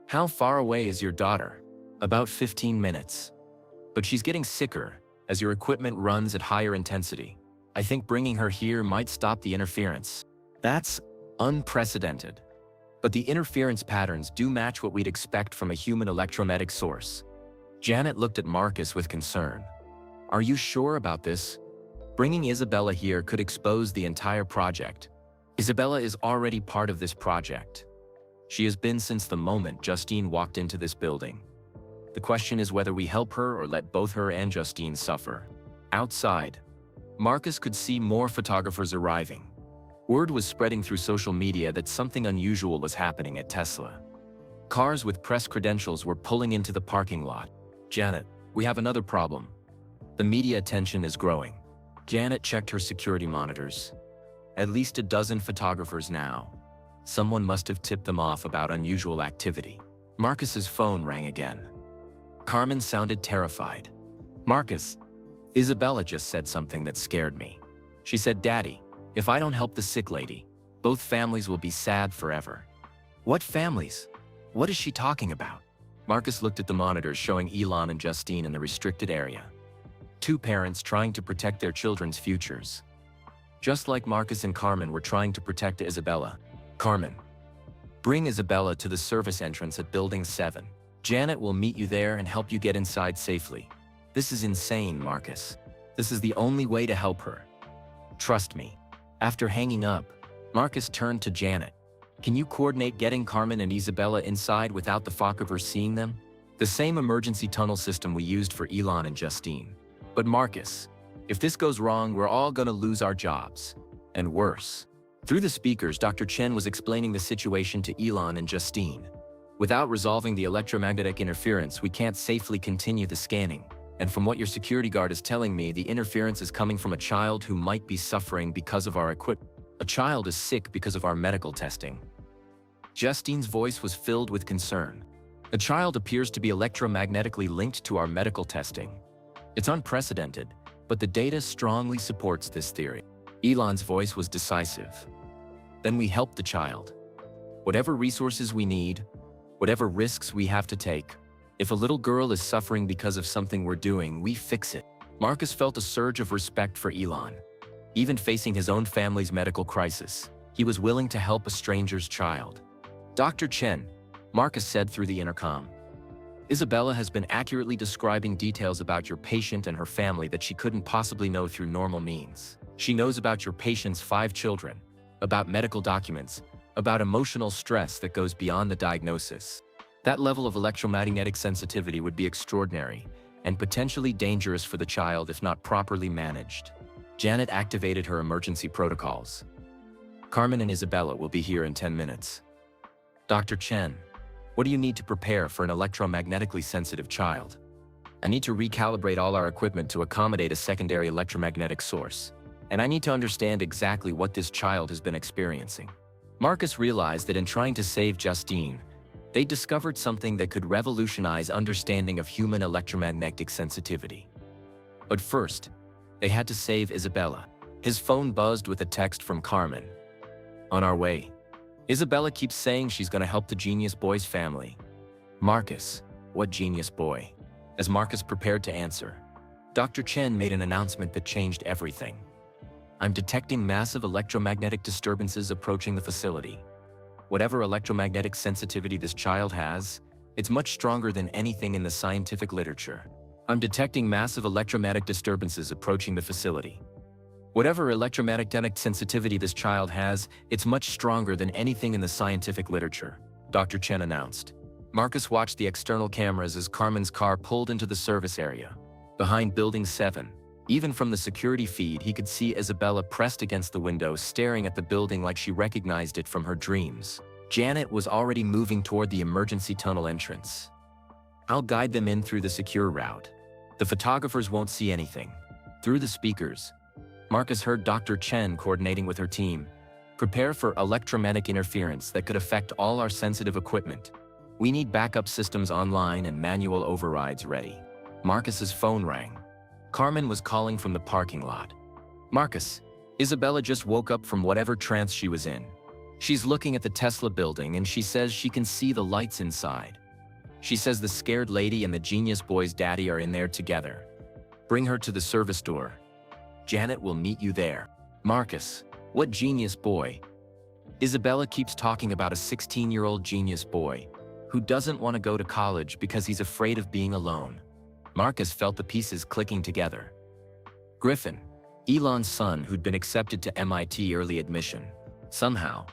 "How far away is your daughter?" "About 15 minutes. But she's getting sicker as your equipment runs at higher intensity. I think bringing her here might stop the interference." That's unprecedented. But the interference patterns do match what we'd expect from a human electromagnetic source. Janet looked at Marcus with concern. "Are you sure about this? Bringing Isabella here could expose the entire project." "Isabella is already part of this project. She has been since the moment Justine walked into this building. The question is whether we help her or let both her and Justine suffer." Outside, Marcus could see more photographers arriving. Word was spreading through social media that something unusual was happening at Tesla. Cars with press credentials were pulling into the parking lot. "Janet, we have another problem. The media attention is growing." Janet checked her security monitors. At least a dozen photographers now. Someone must have tipped them off about unusual activity. Marcus's phone rang again. Carmen sounded terrified. "Marcus, Isabella just said something that scared me. She said, 'Daddy, if I don't help the sick lady, both families will be sad forever.'" "What families? What is she talking about?" Marcus looked at the monitors showing Elon and Justine in the restricted area. Two parents trying to protect their children's futures. Just like Marcus and Carmen were trying to protect Isabella. "Carmen, bring Isabella to the service entrance at Building 7. Janet will meet you there and help you get inside safely." "This is insane, Marcus. This is the only way to help her. Trust me." After hanging up, Marcus turned to Janet. "Can you coordinate getting Carmen and Isabella inside without the photographers seeing them? The same emergency tunnel system we used for Elon and Justine." "But Marcus, if this goes wrong, we're all gonna lose our jobs. And worse." Through the speakers, Dr. Chen was explaining the situation to Elon and Justine. "Without resolving the electromagnetic interference, we can't safely continue the scanning. And from what your security guard is telling me, the interference is coming from a child who might be suffering because of our equipment. A child is sick because of our medical testing." Justine's voice was filled with concern. "A child appears to be electromagnetically linked to our medical testing. It's unprecedented, but the data strongly supports this theory." Elon's voice was decisive. "Then we help the child. Whatever resources we need, Whatever risks we have to take. If a little girl is suffering because of something we're doing, we fix it. Marcus felt a surge of respect for Elon. Even facing his own family's medical crisis, he was willing to help a stranger's child. Dr. Chen, Marcus said through the intercom. Isabella has been accurately describing details about your patient and her family that she couldn't possibly know through normal means. She knows about your patient's 5 children, about medical documents, about emotional stress that goes beyond the diagnosis. That level of electromagnetic sensitivity would be extraordinary and potentially dangerous for the child if not properly managed. Janet activated her emergency protocols. Carmen and Isabella will be here in 10 minutes. Dr. Chen, what do you need to prepare for an electromagnetically sensitive child? I need to recalibrate all our equipment to accommodate a secondary electromagnetic source, and I need to understand exactly what this child has been experiencing. Marcus realized that in trying to save Justine, they discovered something that could revolutionize understanding of human electromagnetic sensitivity. But first, they had to save Isabella. His phone buzzed with a text from Carmen. On our way. Isabella keeps saying she's going to help the genius boy's family. Marcus, what genius boy? As Marcus prepared to answer, Dr. Chen made an announcement that changed everything. I'm detecting massive electromagnetic disturbances approaching the facility. Whatever electromagnetic sensitivity this child has, it's much stronger than anything in the scientific literature. I'm detecting massive electromagnetic disturbances approaching the facility. Whatever electromagnetic sensitivity this child has, it's much stronger than anything in the scientific literature, Dr. Chen announced. Marcus watched the external cameras as Carmen's car pulled into the service area. Behind Building 7, even from the security feed, he could see Isabella pressed against the window, staring at the building like she recognized it from her dreams. Janet was already moving toward the emergency tunnel entrance. I'll guide them in through the secure route. The photographers won't see anything. Through the speakers, Marcus heard Dr. Chen coordinating with her team. Prepare for electromagnetic interference that could affect all our sensitive equipment. We need backup systems online and manual overrides ready. Marcus's phone rang. Carmen was calling from the parking lot. Marcus, Isabella just woke up from whatever trance she was in. She's looking at the Tesla building and she says she can see the lights inside. She says the scared lady and the genius boy's daddy are in there together. Bring her to the service door. Janet will meet you there. Marcus, what genius boy? Isabella keeps talking about a 16-year-old genius boy who doesn't want to go to college because he's afraid of being alone. Marcus felt the pieces clicking together. Griffin, Elon's son who'd been accepted to MIT early admission. Somehow,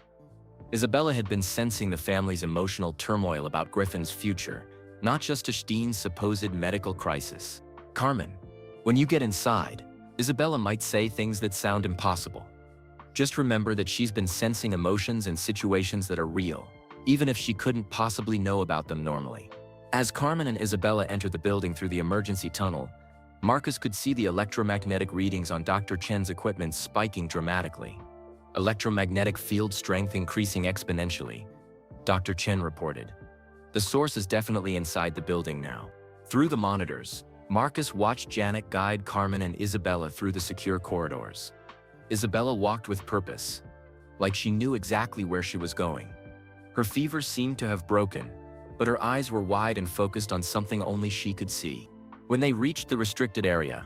Isabella had been sensing the family's emotional turmoil about Griffin's future, not just Justine's supposed medical crisis. Carmen, when you get inside, Isabella might say things that sound impossible. Just remember that she's been sensing emotions and situations that are real, even if she couldn't possibly know about them normally. As Carmen and Isabella entered the building through the emergency tunnel, Marcus could see the electromagnetic readings on Dr. Chen's equipment spiking dramatically. Electromagnetic field strength increasing exponentially, Dr. Chen reported. The source is definitely inside the building now. Through the monitors, Marcus watched Janet guide Carmen and Isabella through the secure corridors. Isabella walked with purpose, like she knew exactly where she was going. Her fever seemed to have broken, but her eyes were wide and focused on something only she could see. When they reached the restricted area,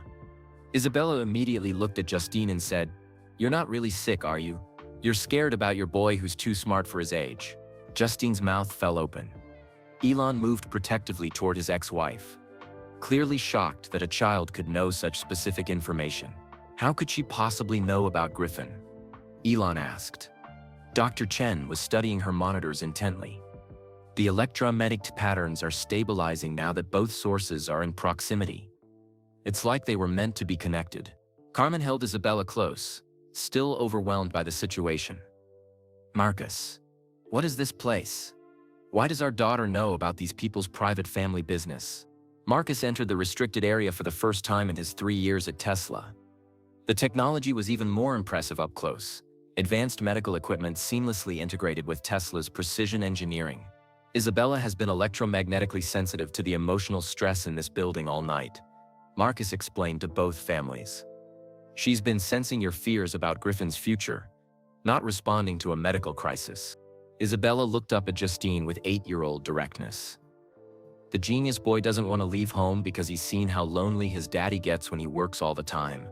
Isabella immediately looked at Justine and said, "You're not really sick, are you? You're scared about your boy who's too smart for his age." Justine's mouth fell open. Elon moved protectively toward his ex-wife, clearly shocked that a child could know such specific information. How could she possibly know about Griffin? Elon asked. Dr. Chen was studying her monitors intently. The electromagnetic patterns are stabilizing now that both sources are in proximity. It's like they were meant to be connected. Carmen held Isabella close, still overwhelmed by the situation. Marcus, what is this place? Why does our daughter know about these people's private family business? Marcus entered the restricted area for the first time in his 3 years at Tesla. The technology was even more impressive up close. Advanced medical equipment seamlessly integrated with Tesla's precision engineering. Isabella has been electromagnetically sensitive to the emotional stress in this building all night, Marcus explained to both families. She's been sensing your fears about Griffin's future, not responding to a medical crisis. Isabella looked up at Justine with 8-year-old directness. The genius boy doesn't want to leave home because he's seen how lonely his daddy gets when he works all the time.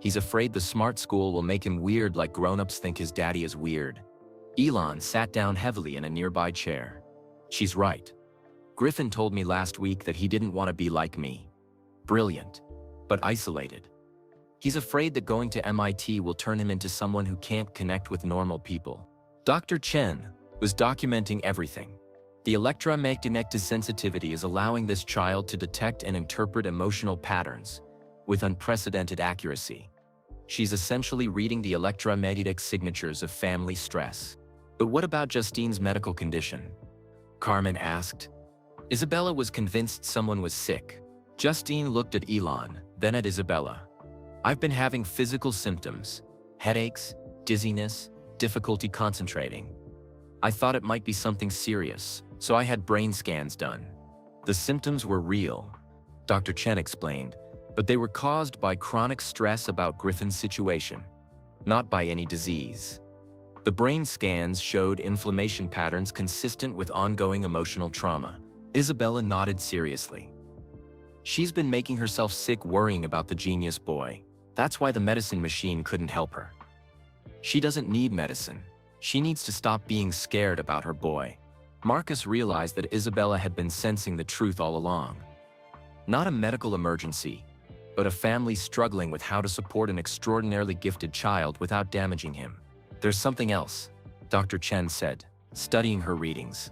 He's afraid the smart school will make him weird like grown-ups think his daddy is weird. Elon sat down heavily in a nearby chair. She's right. Griffin told me last week that he didn't want to be like me. Brilliant, but isolated. He's afraid that going to MIT will turn him into someone who can't connect with normal people. Dr. Chen was documenting everything. The electromagnetic sensitivity is allowing this child to detect and interpret emotional patterns with unprecedented accuracy. She's essentially reading the electromagnetic signatures of family stress. But what about Justine's medical condition? Carmen asked. Isabella was convinced someone was sick. Justine looked at Elon, then at Isabella. I've been having physical symptoms, headaches, dizziness, difficulty concentrating. I thought it might be something serious, so I had brain scans done. The symptoms were real, Dr. Chen explained, but they were caused by chronic stress about Griffin's situation, not by any disease. The brain scans showed inflammation patterns consistent with ongoing emotional trauma. Isabella nodded seriously. She's been making herself sick worrying about the genius boy. That's why the medicine machine couldn't help her. She doesn't need medicine. She needs to stop being scared about her boy. Marcus realized that Isabella had been sensing the truth all along. Not a medical emergency, but a family struggling with how to support an extraordinarily gifted child without damaging him. There's something else, Dr. Chen said, studying her readings.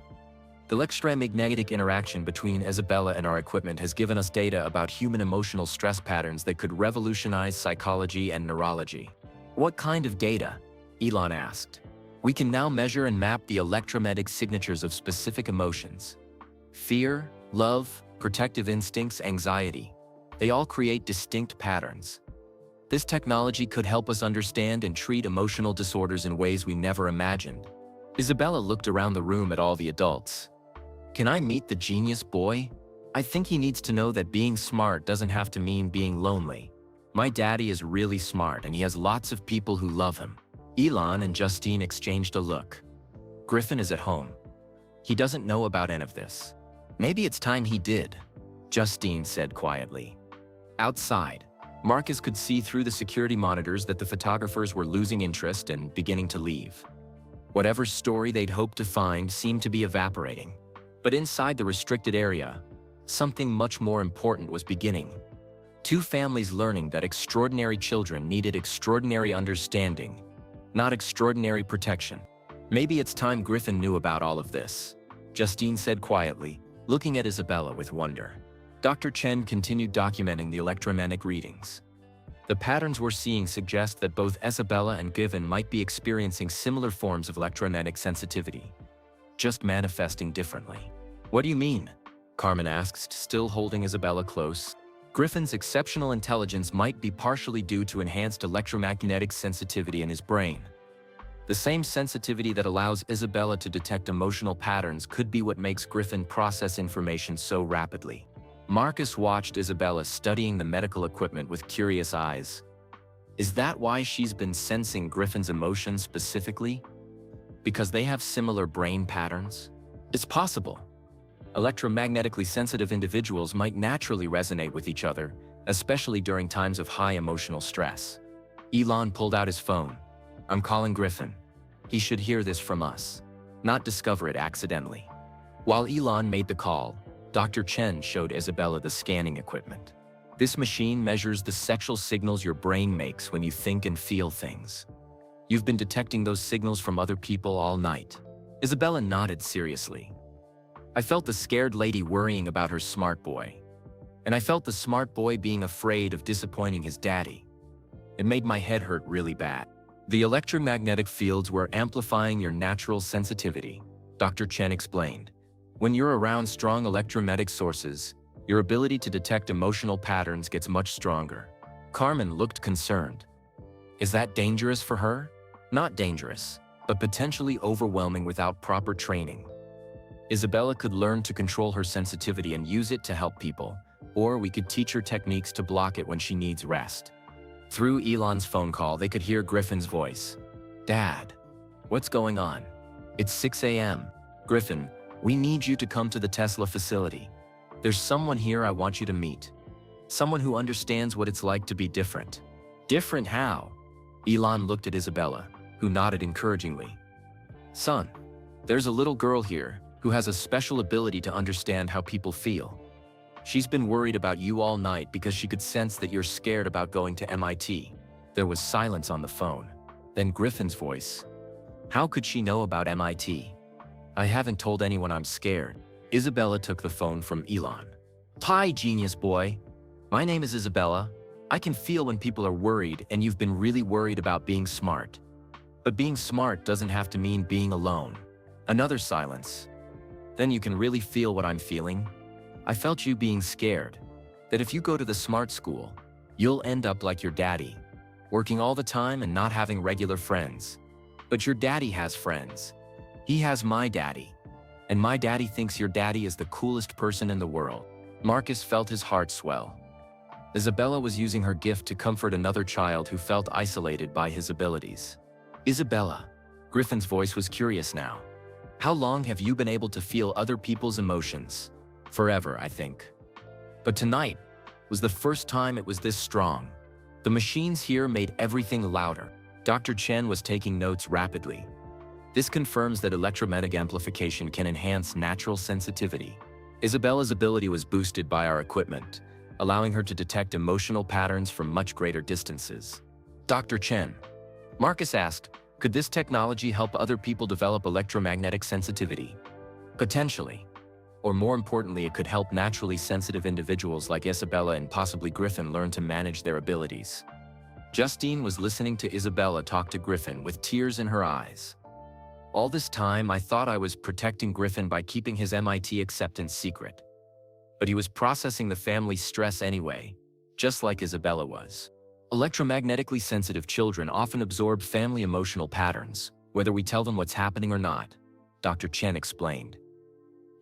The electromagnetic interaction between Isabella and our equipment has given us data about human emotional stress patterns that could revolutionize psychology and neurology. What kind of data? Elon asked. We can now measure and map the electromagnetic signatures of specific emotions. Fear, love, protective instincts, anxiety. They all create distinct patterns. This technology could help us understand and treat emotional disorders in ways we never imagined. Isabella looked around the room at all the adults. Can I meet the genius boy? I think he needs to know that being smart doesn't have to mean being lonely. My daddy is really smart and he has lots of people who love him. Elon and Justine exchanged a look. Griffin is at home. He doesn't know about any of this. Maybe it's time he did, Justine said quietly. Outside, Marcus could see through the security monitors that the photographers were losing interest and beginning to leave. Whatever story they'd hoped to find seemed to be evaporating. But inside the restricted area, something much more important was beginning. Two families learning that extraordinary children needed extraordinary understanding, not extraordinary protection. Maybe it's time Griffin knew about all of this, Justine said quietly, looking at Isabella with wonder. Dr. Chen continued documenting the electromagnetic readings. The patterns we're seeing suggest that both Isabella and Griffin might be experiencing similar forms of electromagnetic sensitivity, just manifesting differently. What do you mean? Carmen asked, still holding Isabella close. Griffin's exceptional intelligence might be partially due to enhanced electromagnetic sensitivity in his brain. The same sensitivity that allows Isabella to detect emotional patterns could be what makes Griffin process information so rapidly. Marcus watched Isabella studying the medical equipment with curious eyes. Is that why she's been sensing Griffin's emotions specifically? Because they have similar brain patterns? It's possible. Electromagnetically sensitive individuals might naturally resonate with each other, especially during times of high emotional stress. Elon pulled out his phone. I'm calling Griffin. He should hear this from us, not discover it accidentally. While Elon made the call, Dr. Chen showed Isabella the scanning equipment. This machine measures the sexual signals your brain makes when you think and feel things. You've been detecting those signals from other people all night. Isabella nodded seriously. I felt the scared lady worrying about her smart boy. And I felt the smart boy being afraid of disappointing his daddy. It made my head hurt really bad. The electromagnetic fields were amplifying your natural sensitivity, Dr. Chen explained. When you're around strong electromagnetic sources, your ability to detect emotional patterns gets much stronger. Carmen looked concerned. Is that dangerous for her? Not dangerous, but potentially overwhelming without proper training. Isabella could learn to control her sensitivity and use it to help people, or we could teach her techniques to block it when she needs rest. Through Elon's phone call, they could hear Griffin's voice. Dad, what's going on? It's 6 a.m. Griffin, we need you to come to the Tesla facility. There's someone here I want you to meet. Someone who understands what it's like to be different. Different how? Elon looked at Isabella, who nodded encouragingly. Son, there's a little girl here who has a special ability to understand how people feel. She's been worried about you all night because she could sense that you're scared about going to MIT. There was silence on the phone. Then Griffin's voice. How could she know about MIT? I haven't told anyone I'm scared. Isabella took the phone from Elon. Hi, genius boy. My name is Isabella. I can feel when people are worried and you've been really worried about being smart. But being smart doesn't have to mean being alone. Another silence. Then you can really feel what I'm feeling. I felt you being scared. That if you go to the smart school, you'll end up like your daddy, working all the time and not having regular friends. But your daddy has friends. He has my daddy. And my daddy thinks your daddy is the coolest person in the world. Marcus felt his heart swell. Isabella was using her gift to comfort another child who felt isolated by his abilities. Isabella. Griffin's voice was curious now. How long have you been able to feel other people's emotions? Forever, I think. But tonight was the first time it was this strong. The machines here made everything louder. Dr. Chen was taking notes rapidly. This confirms that electromagnetic amplification can enhance natural sensitivity. Isabella's ability was boosted by our equipment, allowing her to detect emotional patterns from much greater distances. Dr. Chen. Marcus asked, could this technology help other people develop electromagnetic sensitivity? Potentially. Or more importantly, it could help naturally sensitive individuals like Isabella and possibly Griffin learn to manage their abilities. Justine was listening to Isabella talk to Griffin with tears in her eyes. All this time, I thought I was protecting Griffin by keeping his MIT acceptance secret. But he was processing the family's stress anyway, just like Isabella was. Electromagnetically sensitive children often absorb family emotional patterns, whether we tell them what's happening or not, Dr. Chen explained.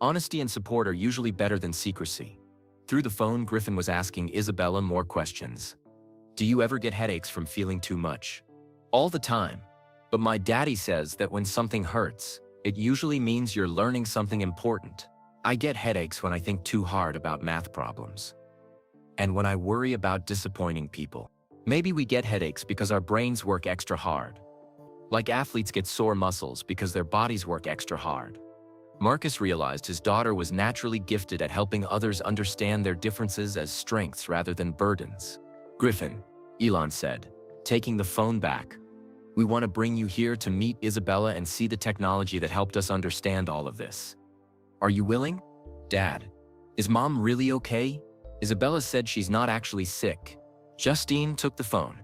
Honesty and support are usually better than secrecy. Through the phone, Griffin was asking Isabella more questions. Do you ever get headaches from feeling too much? All the time. But my daddy says that when something hurts, it usually means you're learning something important. I get headaches when I think too hard about math problems. And when I worry about disappointing people. Maybe we get headaches because our brains work extra hard. Like athletes get sore muscles because their bodies work extra hard. Marcus realized his daughter was naturally gifted at helping others understand their differences as strengths rather than burdens. Griffin, Elon said, taking the phone back. We want to bring you here to meet Isabella and see the technology that helped us understand all of this. Are you willing? Dad, is Mom really okay? Isabella said she's not actually sick. Justine took the phone.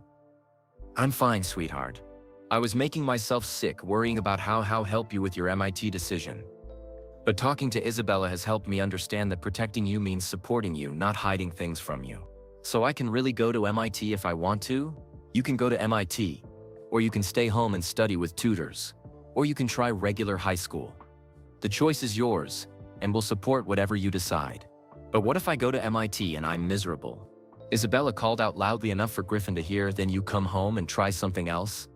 I'm fine, sweetheart. I was making myself sick worrying about how help you with your MIT decision. But talking to Isabella has helped me understand that protecting you means supporting you, not hiding things from you. So I can really go to MIT if I want to? You can go to MIT. Or you can stay home and study with tutors. Or you can try regular high school. The choice is yours, and we'll support whatever you decide. But what if I go to MIT and I'm miserable? Isabella called out loudly enough for Griffin to hear, then you come home and try something else?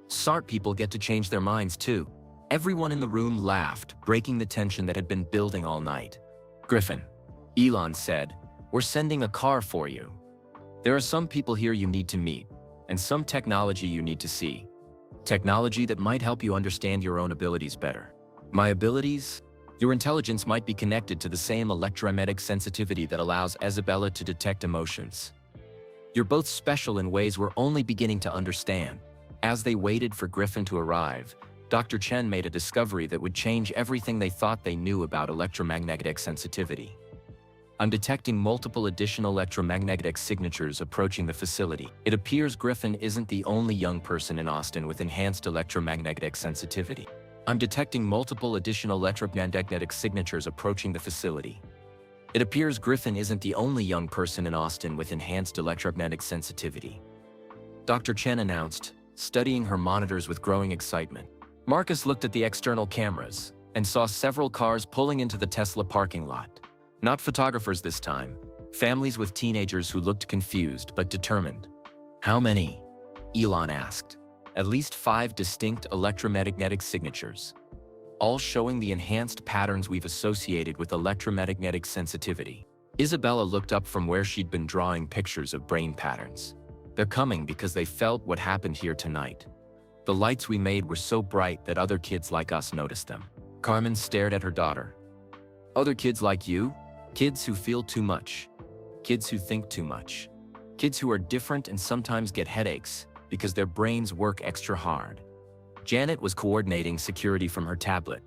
Smart people get to change their minds too. Everyone in the room laughed, breaking the tension that had been building all night. Griffin, Elon said, we're sending a car for you. There are some people here you need to meet, and some technology you need to see. Technology that might help you understand your own abilities better. My abilities? Your intelligence might be connected to the same electromagnetic sensitivity that allows Isabella to detect emotions. You're both special in ways we're only beginning to understand. As they waited for Griffin to arrive, Dr. Chen made a discovery that would change everything they thought they knew about electromagnetic sensitivity. I'm detecting multiple additional electromagnetic signatures approaching the facility. It appears Griffin isn't the only young person in Austin with enhanced electromagnetic sensitivity. I'm detecting multiple additional electromagnetic signatures approaching the facility. It appears Griffin isn't the only young person in Austin with enhanced electromagnetic sensitivity. Dr. Chen announced, studying her monitors with growing excitement. Marcus looked at the external cameras and saw several cars pulling into the Tesla parking lot. Not photographers this time, families with teenagers who looked confused but determined. How many? Elon asked. At least 5 distinct electromagnetic signatures. all showing the enhanced patterns we've associated with electromagnetic sensitivity. Isabella looked up from where she'd been drawing pictures of brain patterns. They're coming because they felt what happened here tonight. The lights we made were so bright that other kids like us noticed them. Carmen stared at her daughter. Other kids like you? Kids who feel too much. Kids who think too much. Kids who are different and sometimes get headaches because their brains work extra hard. Janet was coordinating security from her tablet.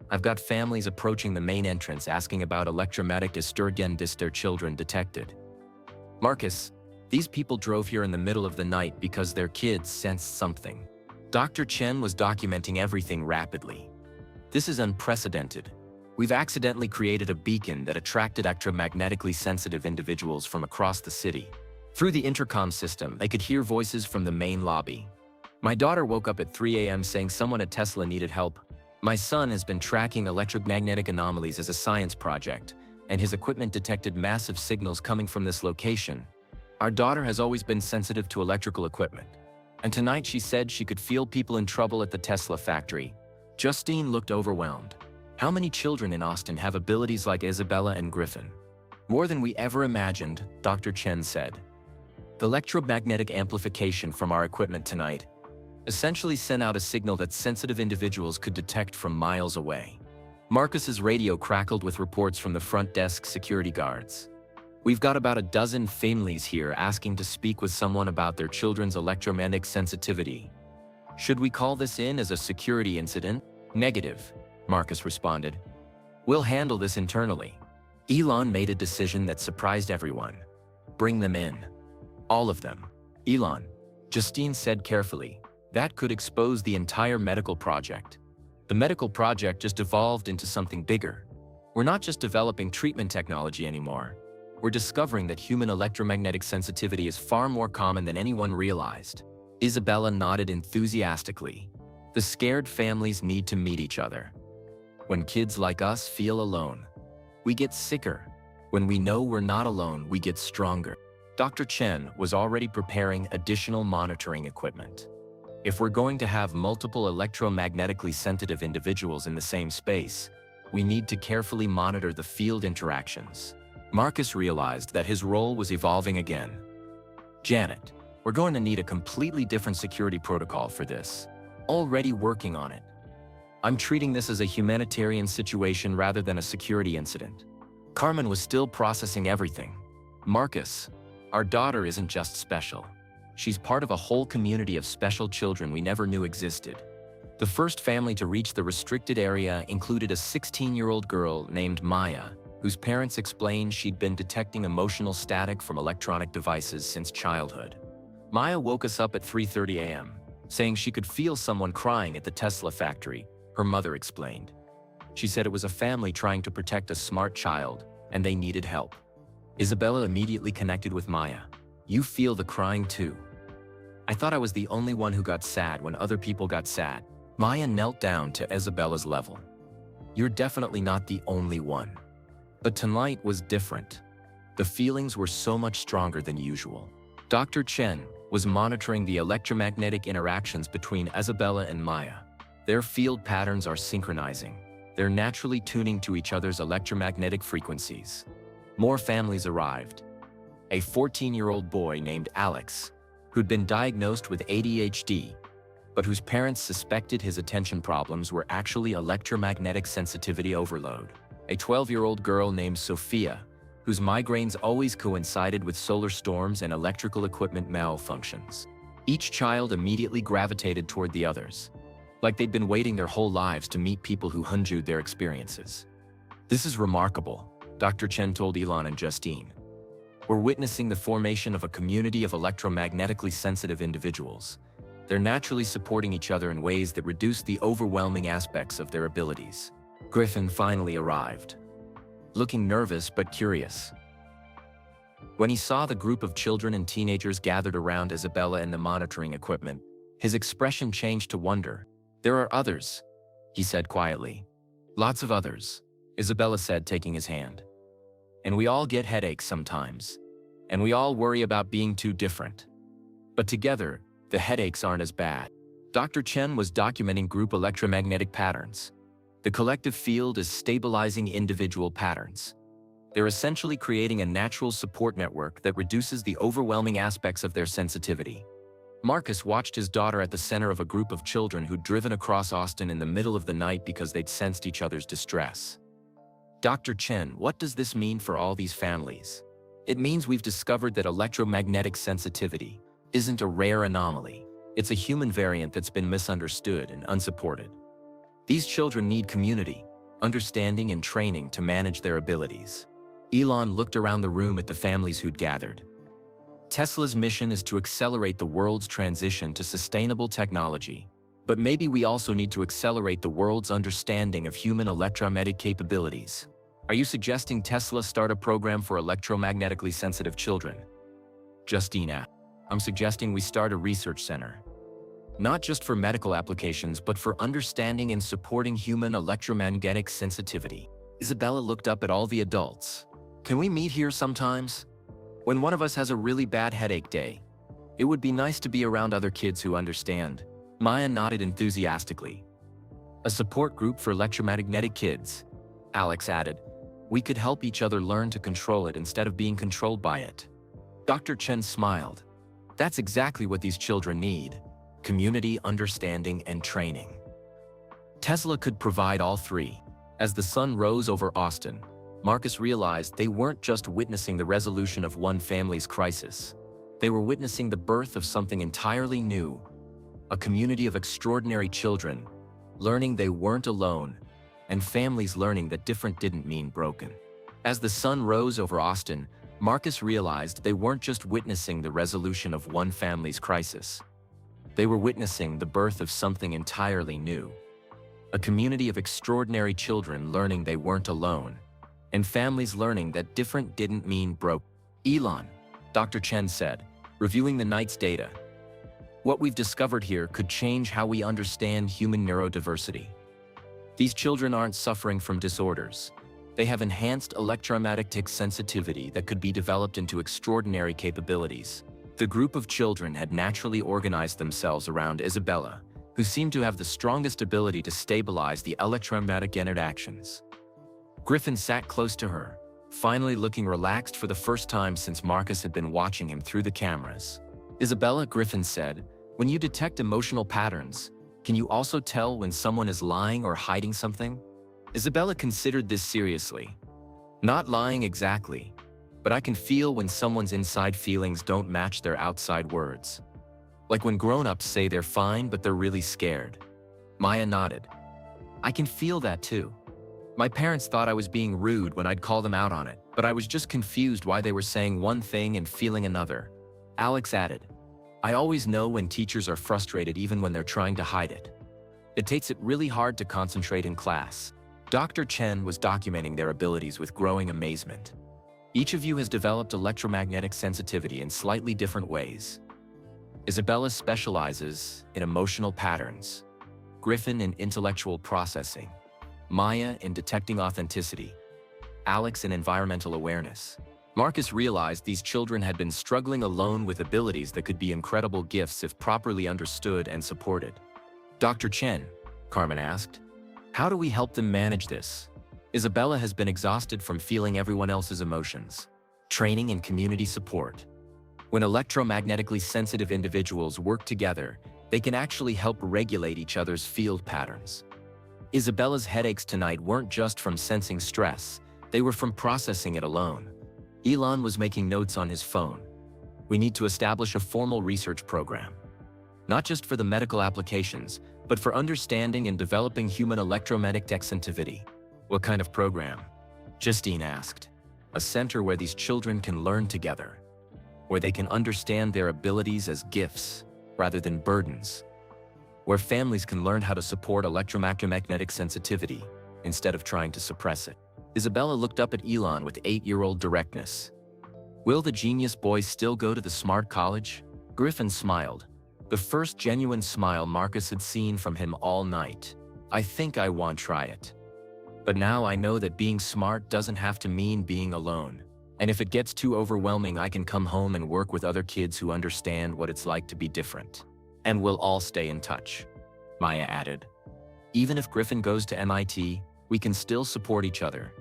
I've got families approaching the main entrance asking about electromagnetic disturbance their children detected. Marcus, these people drove here in the middle of the night because their kids sensed something. Dr. Chen was documenting everything rapidly. This is unprecedented. We've accidentally created a beacon that attracted electromagnetically sensitive individuals from across the city. Through the intercom system, they could hear voices from the main lobby. My daughter woke up at 3 a.m. saying someone at Tesla needed help. My son has been tracking electromagnetic anomalies as a science project, and his equipment detected massive signals coming from this location. Our daughter has always been sensitive to electrical equipment, and tonight she said she could feel people in trouble at the Tesla factory. Justine looked overwhelmed. How many children in Austin have abilities like Isabella and Griffin? More than we ever imagined, Dr. Chen said. The electromagnetic amplification from our equipment tonight essentially sent out a signal that sensitive individuals could detect from miles away. Marcus's radio crackled with reports from the front desk security guards. We've got about a dozen families here asking to speak with someone about their children's electromagnetic sensitivity. Should we call this in as a security incident? Negative, Marcus responded. We'll handle this internally. Elon made a decision that surprised everyone. Bring them in. All of them. Elon, Justine said carefully. That could expose the entire medical project. The medical project just evolved into something bigger. We're not just developing treatment technology anymore. We're discovering that human electromagnetic sensitivity is far more common than anyone realized. Isabella nodded enthusiastically. The scared families need to meet each other. When kids like us feel alone, we get sicker. When we know we're not alone, we get stronger. Dr. Chen was already preparing additional monitoring equipment. If we're going to have multiple electromagnetically sensitive individuals in the same space, we need to carefully monitor the field interactions. Marcus realized that his role was evolving again. Janet, we're going to need a completely different security protocol for this. Already working on it. I'm treating this as a humanitarian situation rather than a security incident. Carmen was still processing everything. Marcus, our daughter isn't just special. She's part of a whole community of special children we never knew existed. The first family to reach the restricted area included a 16-year-old girl named Maya, whose parents explained she'd been detecting emotional static from electronic devices since childhood. Maya woke us up at 3:30 a.m., saying she could feel someone crying at the Tesla factory, her mother explained. She said it was a family trying to protect a smart child, and they needed help. Isabella immediately connected with Maya. You feel the crying too. I thought I was the only one who got sad when other people got sad. Maya knelt down to Isabella's level. You're definitely not the only one. But tonight was different. The feelings were so much stronger than usual. Dr. Chen was monitoring the electromagnetic interactions between Isabella and Maya. Their field patterns are synchronizing. They're naturally tuning to each other's electromagnetic frequencies. More families arrived. A 14-year-old boy named Alex, who'd been diagnosed with ADHD, but whose parents suspected his attention problems were actually electromagnetic sensitivity overload. A 12-year-old girl named Sophia, whose migraines always coincided with solar storms and electrical equipment malfunctions. Each child immediately gravitated toward the others, like they'd been waiting their whole lives to meet people who hunjued their experiences. This is remarkable, Dr. Chen told Elon and Justine. We're witnessing the formation of a community of electromagnetically sensitive individuals. They're naturally supporting each other in ways that reduce the overwhelming aspects of their abilities. Griffin finally arrived, looking nervous but curious. When he saw the group of children and teenagers gathered around Isabella and the monitoring equipment, his expression changed to wonder. There are others, he said quietly. Lots of others, Isabella said, taking his hand. And we all get headaches sometimes. And we all worry about being too different. But together, the headaches aren't as bad. Dr. Chen was documenting group electromagnetic patterns. The collective field is stabilizing individual patterns. They're essentially creating a natural support network that reduces the overwhelming aspects of their sensitivity. Marcus watched his daughter at the center of a group of children who'd driven across Austin in the middle of the night because they'd sensed each other's distress. Dr. Chen, what does this mean for all these families? It means we've discovered that electromagnetic sensitivity isn't a rare anomaly. It's a human variant that's been misunderstood and unsupported. These children need community, understanding, and training to manage their abilities. Elon looked around the room at the families who'd gathered. Tesla's mission is to accelerate the world's transition to sustainable technology, but maybe we also need to accelerate the world's understanding of human electromagnetic capabilities. Are you suggesting Tesla start a program for electromagnetically sensitive children? Justina, I'm suggesting we start a research center. Not just for medical applications, but for understanding and supporting human electromagnetic sensitivity. Isabella looked up at all the adults. Can we meet here sometimes? When one of us has a really bad headache day, it would be nice to be around other kids who understand. Maya nodded enthusiastically. A support group for electromagnetic kids, Alex added. We could help each other learn to control it instead of being controlled by it. Dr. Chen smiled. That's exactly what these children need: community, understanding, and training. Tesla could provide all three. As the sun rose over Austin, Marcus realized they weren't just witnessing the resolution of one family's crisis. They were witnessing the birth of something entirely new, a community of extraordinary children, learning they weren't alone, and families learning that different didn't mean broken. As the sun rose over Austin, Marcus realized they weren't just witnessing the resolution of one family's crisis. They were witnessing the birth of something entirely new. A community of extraordinary children learning they weren't alone, and families learning that different didn't mean broke. Elon, Dr. Chen said, reviewing the night's data. What we've discovered here could change how we understand human neurodiversity. These children aren't suffering from disorders. They have enhanced electromagnetic sensitivity that could be developed into extraordinary capabilities. The group of children had naturally organized themselves around Isabella, who seemed to have the strongest ability to stabilize the electromagnetic interactions. Griffin sat close to her, finally looking relaxed for the first time since Marcus had been watching him through the cameras. Isabella, Griffin said, when you detect emotional patterns, can you also tell when someone is lying or hiding something? Isabella considered this seriously. Not lying exactly, but I can feel when someone's inside feelings don't match their outside words. Like when grown-ups say they're fine but they're really scared. Maya nodded. I can feel that too. My parents thought I was being rude when I'd call them out on it, but I was just confused why they were saying one thing and feeling another. Alex added, I always know when teachers are frustrated even when they're trying to hide it. It takes it really hard to concentrate in class. Dr. Chen was documenting their abilities with growing amazement. Each of you has developed electromagnetic sensitivity in slightly different ways. Isabella specializes in emotional patterns, Griffin in intellectual processing, Maya in detecting authenticity, Alex in environmental awareness. Marcus realized these children had been struggling alone with abilities that could be incredible gifts if properly understood and supported. Dr. Chen, Carmen asked, how do we help them manage this? Isabella has been exhausted from feeling everyone else's emotions. Training and community support. When electromagnetically sensitive individuals work together, they can actually help regulate each other's field patterns. Isabella's headaches tonight weren't just from sensing stress, they were from processing it alone. Elon was making notes on his phone. We need to establish a formal research program. Not just for the medical applications, but for understanding and developing human electromagnetic sensitivity. What kind of program? Justine asked. A center where these children can learn together, where they can understand their abilities as gifts rather than burdens, where families can learn how to support electromagnetic sensitivity instead of trying to suppress it. Isabella looked up at Elon with 8-year-old directness. Will the genius boy still go to the smart college? Griffin smiled, the first genuine smile Marcus had seen from him all night. I think I want to try it. But now I know that being smart doesn't have to mean being alone. And if it gets too overwhelming, I can come home and work with other kids who understand what it's like to be different. And we'll all stay in touch, Maya added. Even if Griffin goes to MIT, we can still support each other.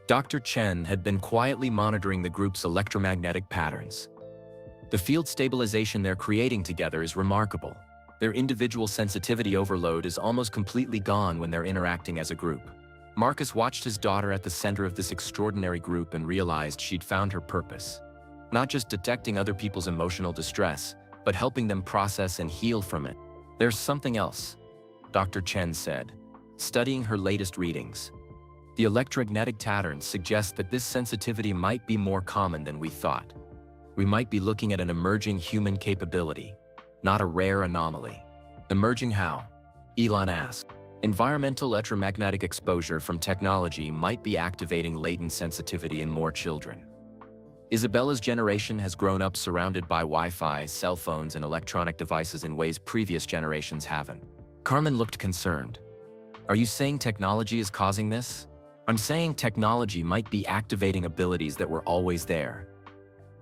Dr. Chen had been quietly monitoring the group's electromagnetic patterns. The field stabilization they're creating together is remarkable. Their individual sensitivity overload is almost completely gone when they're interacting as a group. Marcus watched his daughter at the center of this extraordinary group and realized she'd found her purpose. Not just detecting other people's emotional distress, but helping them process and heal from it. There's something else, Dr. Chen said, studying her latest readings. The electromagnetic patterns suggest that this sensitivity might be more common than we thought. We might be looking at an emerging human capability, not a rare anomaly. Emerging how? Elon asked. Environmental electromagnetic exposure from technology might be activating latent sensitivity in more children. Isabella's generation has grown up surrounded by Wi-Fi, cell phones, and electronic devices in ways previous generations haven't. Carmen looked concerned. Are you saying technology is causing this? I'm saying technology might be activating abilities that were always there.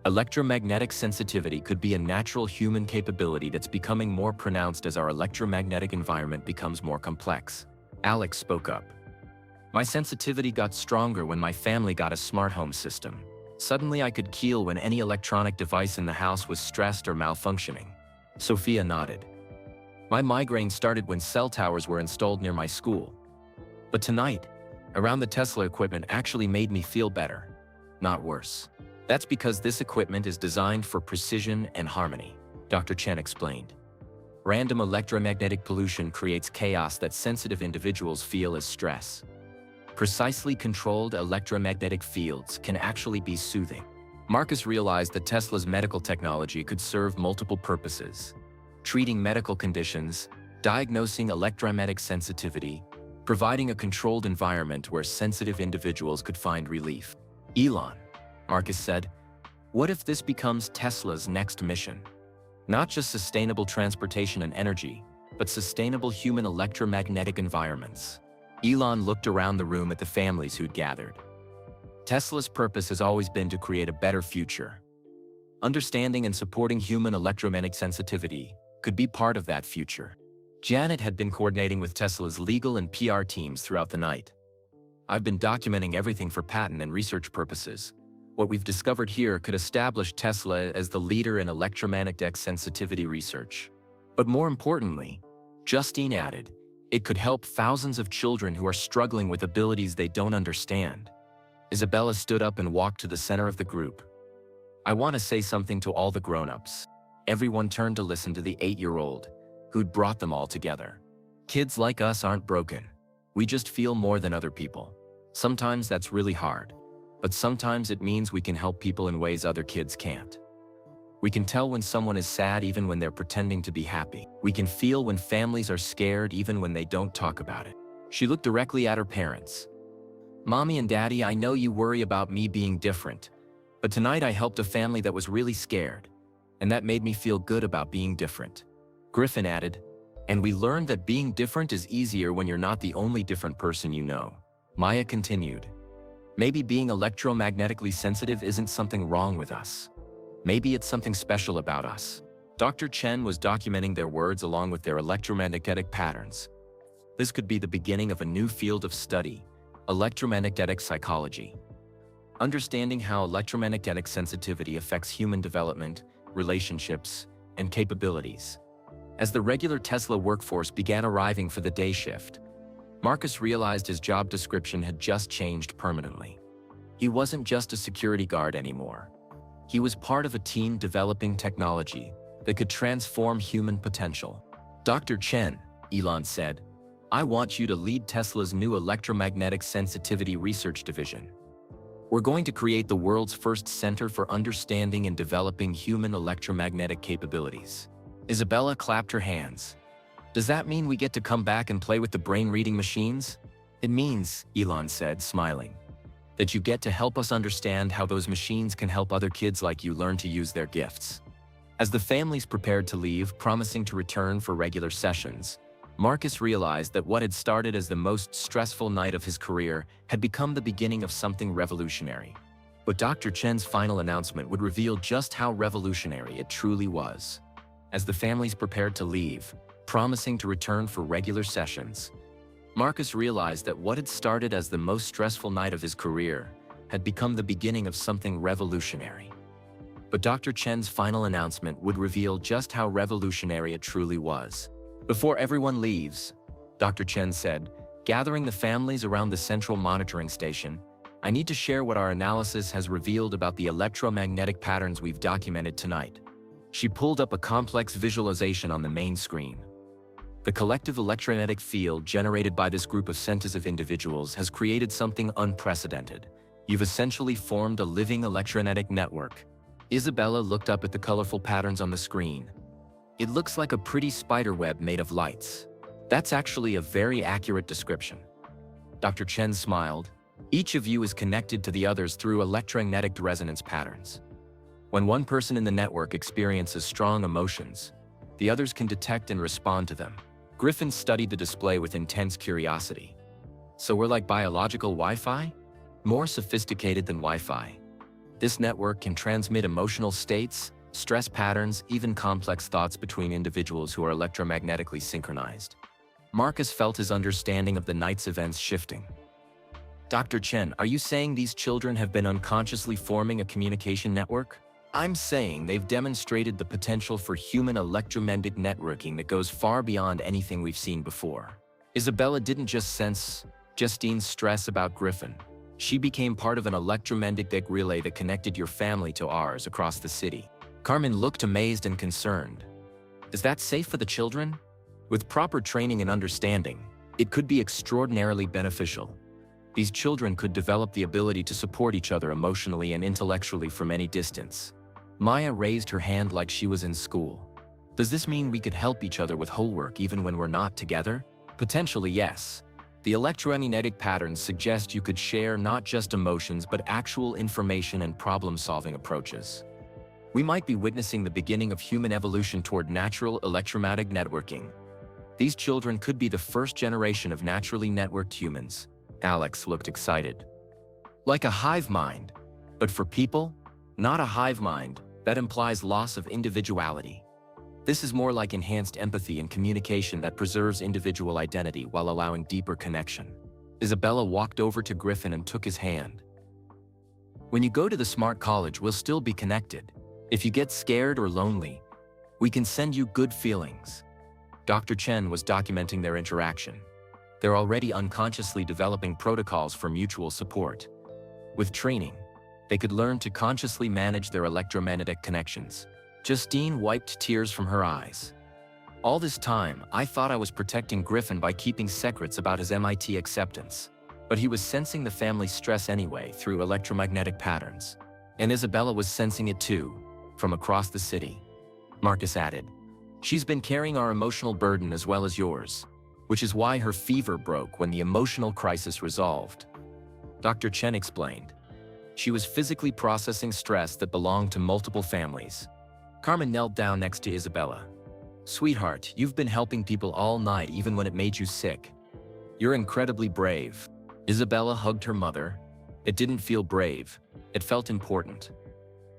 Electromagnetic sensitivity could be a natural human capability that's becoming more pronounced as our electromagnetic environment becomes more complex. Alex spoke up. My sensitivity got stronger when my family got a smart home system. Suddenly I could keel when any electronic device in the house was stressed or malfunctioning. Sophia nodded. My migraine started when cell towers were installed near my school. But tonight, around the Tesla equipment actually made me feel better, not worse. That's because this equipment is designed for precision and harmony, Dr. Chen explained. Random electromagnetic pollution creates chaos that sensitive individuals feel as stress. Precisely controlled electromagnetic fields can actually be soothing. Marcus realized that Tesla's medical technology could serve multiple purposes: treating medical conditions, diagnosing electromagnetic sensitivity, providing a controlled environment where sensitive individuals could find relief. Elon, Marcus said, what if this becomes Tesla's next mission? Not just sustainable transportation and energy, but sustainable human electromagnetic environments. Elon looked around the room at the families who'd gathered. Tesla's purpose has always been to create a better future. Understanding and supporting human electromagnetic sensitivity could be part of that future. Janet had been coordinating with Tesla's legal and PR teams throughout the night. I've been documenting everything for patent and research purposes. What we've discovered here could establish Tesla as the leader in electromagnetic sensitivity research. But more importantly, Justine added, it could help thousands of children who are struggling with abilities they don't understand. Isabella stood up and walked to the center of the group. I want to say something to all the grown-ups. Everyone turned to listen to the 8-year-old, who'd brought them all together. Kids like us aren't broken. We just feel more than other people. Sometimes that's really hard, but sometimes it means we can help people in ways other kids can't. We can tell when someone is sad even when they're pretending to be happy. We can feel when families are scared even when they don't talk about it. She looked directly at her parents. Mommy and Daddy, I know you worry about me being different, but tonight I helped a family that was really scared, and that made me feel good about being different. Griffin added, and we learned that being different is easier when you're not the only different person you know. Maya continued, maybe being electromagnetically sensitive isn't something wrong with us. Maybe it's something special about us. Dr. Chen was documenting their words along with their electromagnetic patterns. This could be the beginning of a new field of study, electromagnetic psychology. Understanding how electromagnetic sensitivity affects human development, relationships, and capabilities. As the regular Tesla workforce began arriving for the day shift, Marcus realized his job description had just changed permanently. He wasn't just a security guard anymore. He was part of a team developing technology that could transform human potential. Dr. Chen, Elon said, I want you to lead Tesla's new electromagnetic sensitivity research division. We're going to create the world's first center for understanding and developing human electromagnetic capabilities. Isabella clapped her hands. Does that mean we get to come back and play with the brain-reading machines? It means, Elon said, smiling, that you get to help us understand how those machines can help other kids like you learn to use their gifts. As the families prepared to leave, promising to return for regular sessions, Marcus realized that what had started as the most stressful night of his career had become the beginning of something revolutionary. But Dr. Chen's final announcement would reveal just how revolutionary it truly was. As the families prepared to leave, promising to return for regular sessions, Marcus realized that what had started as the most stressful night of his career had become the beginning of something revolutionary. But Dr. Chen's final announcement would reveal just how revolutionary it truly was. Before everyone leaves, Dr. Chen said, gathering the families around the central monitoring station, I need to share what our analysis has revealed about the electromagnetic patterns we've documented tonight. She pulled up a complex visualization on the main screen. The collective electromagnetic field generated by this group of centers of individuals has created something unprecedented. You've essentially formed a living electromagnetic network. Isabella looked up at the colorful patterns on the screen. It looks like a pretty spider web made of lights. That's actually a very accurate description. Dr. Chen smiled. Each of you is connected to the others through electromagnetic resonance patterns. When one person in the network experiences strong emotions, the others can detect and respond to them. Griffin studied the display with intense curiosity. So we're like biological Wi-Fi? More sophisticated than Wi-Fi. This network can transmit emotional states, stress patterns, even complex thoughts between individuals who are electromagnetically synchronized. Marcus felt his understanding of the night's events shifting. Dr. Chen, are you saying these children have been unconsciously forming a communication network? I'm saying they've demonstrated the potential for human electromagnetic networking that goes far beyond anything we've seen before. Isabella didn't just sense Justine's stress about Griffin. She became part of an electromagnetic relay that connected your family to ours across the city. Carmen looked amazed and concerned. Is that safe for the children? With proper training and understanding, it could be extraordinarily beneficial. These children could develop the ability to support each other emotionally and intellectually from any distance. Maya raised her hand like she was in school. Does this mean we could help each other with homework even when we're not together? Potentially, yes. The electromagnetic patterns suggest you could share not just emotions but actual information and problem-solving approaches. We might be witnessing the beginning of human evolution toward natural electromagnetic networking. These children could be the first generation of naturally networked humans. Alex looked excited. Like a hive mind. But for people, not a hive mind, that implies loss of individuality. This is more like enhanced empathy and communication that preserves individual identity while allowing deeper connection. Isabella walked over to Griffin and took his hand. When you go to the smart college, we'll still be connected. If you get scared or lonely, we can send you good feelings. Dr. Chen was documenting their interaction. They're already unconsciously developing protocols for mutual support. With training, they could learn to consciously manage their electromagnetic connections. Justine wiped tears from her eyes. All this time, I thought I was protecting Griffin by keeping secrets about his MIT acceptance. But he was sensing the family's stress anyway through electromagnetic patterns. And Isabella was sensing it too, from across the city. Marcus added, she's been carrying our emotional burden as well as yours, which is why her fever broke when the emotional crisis resolved. Dr. Chen explained. She was physically processing stress that belonged to multiple families. Carmen knelt down next to Isabella. Sweetheart, you've been helping people all night even when it made you sick. You're incredibly brave. Isabella hugged her mother. It didn't feel brave. It felt important.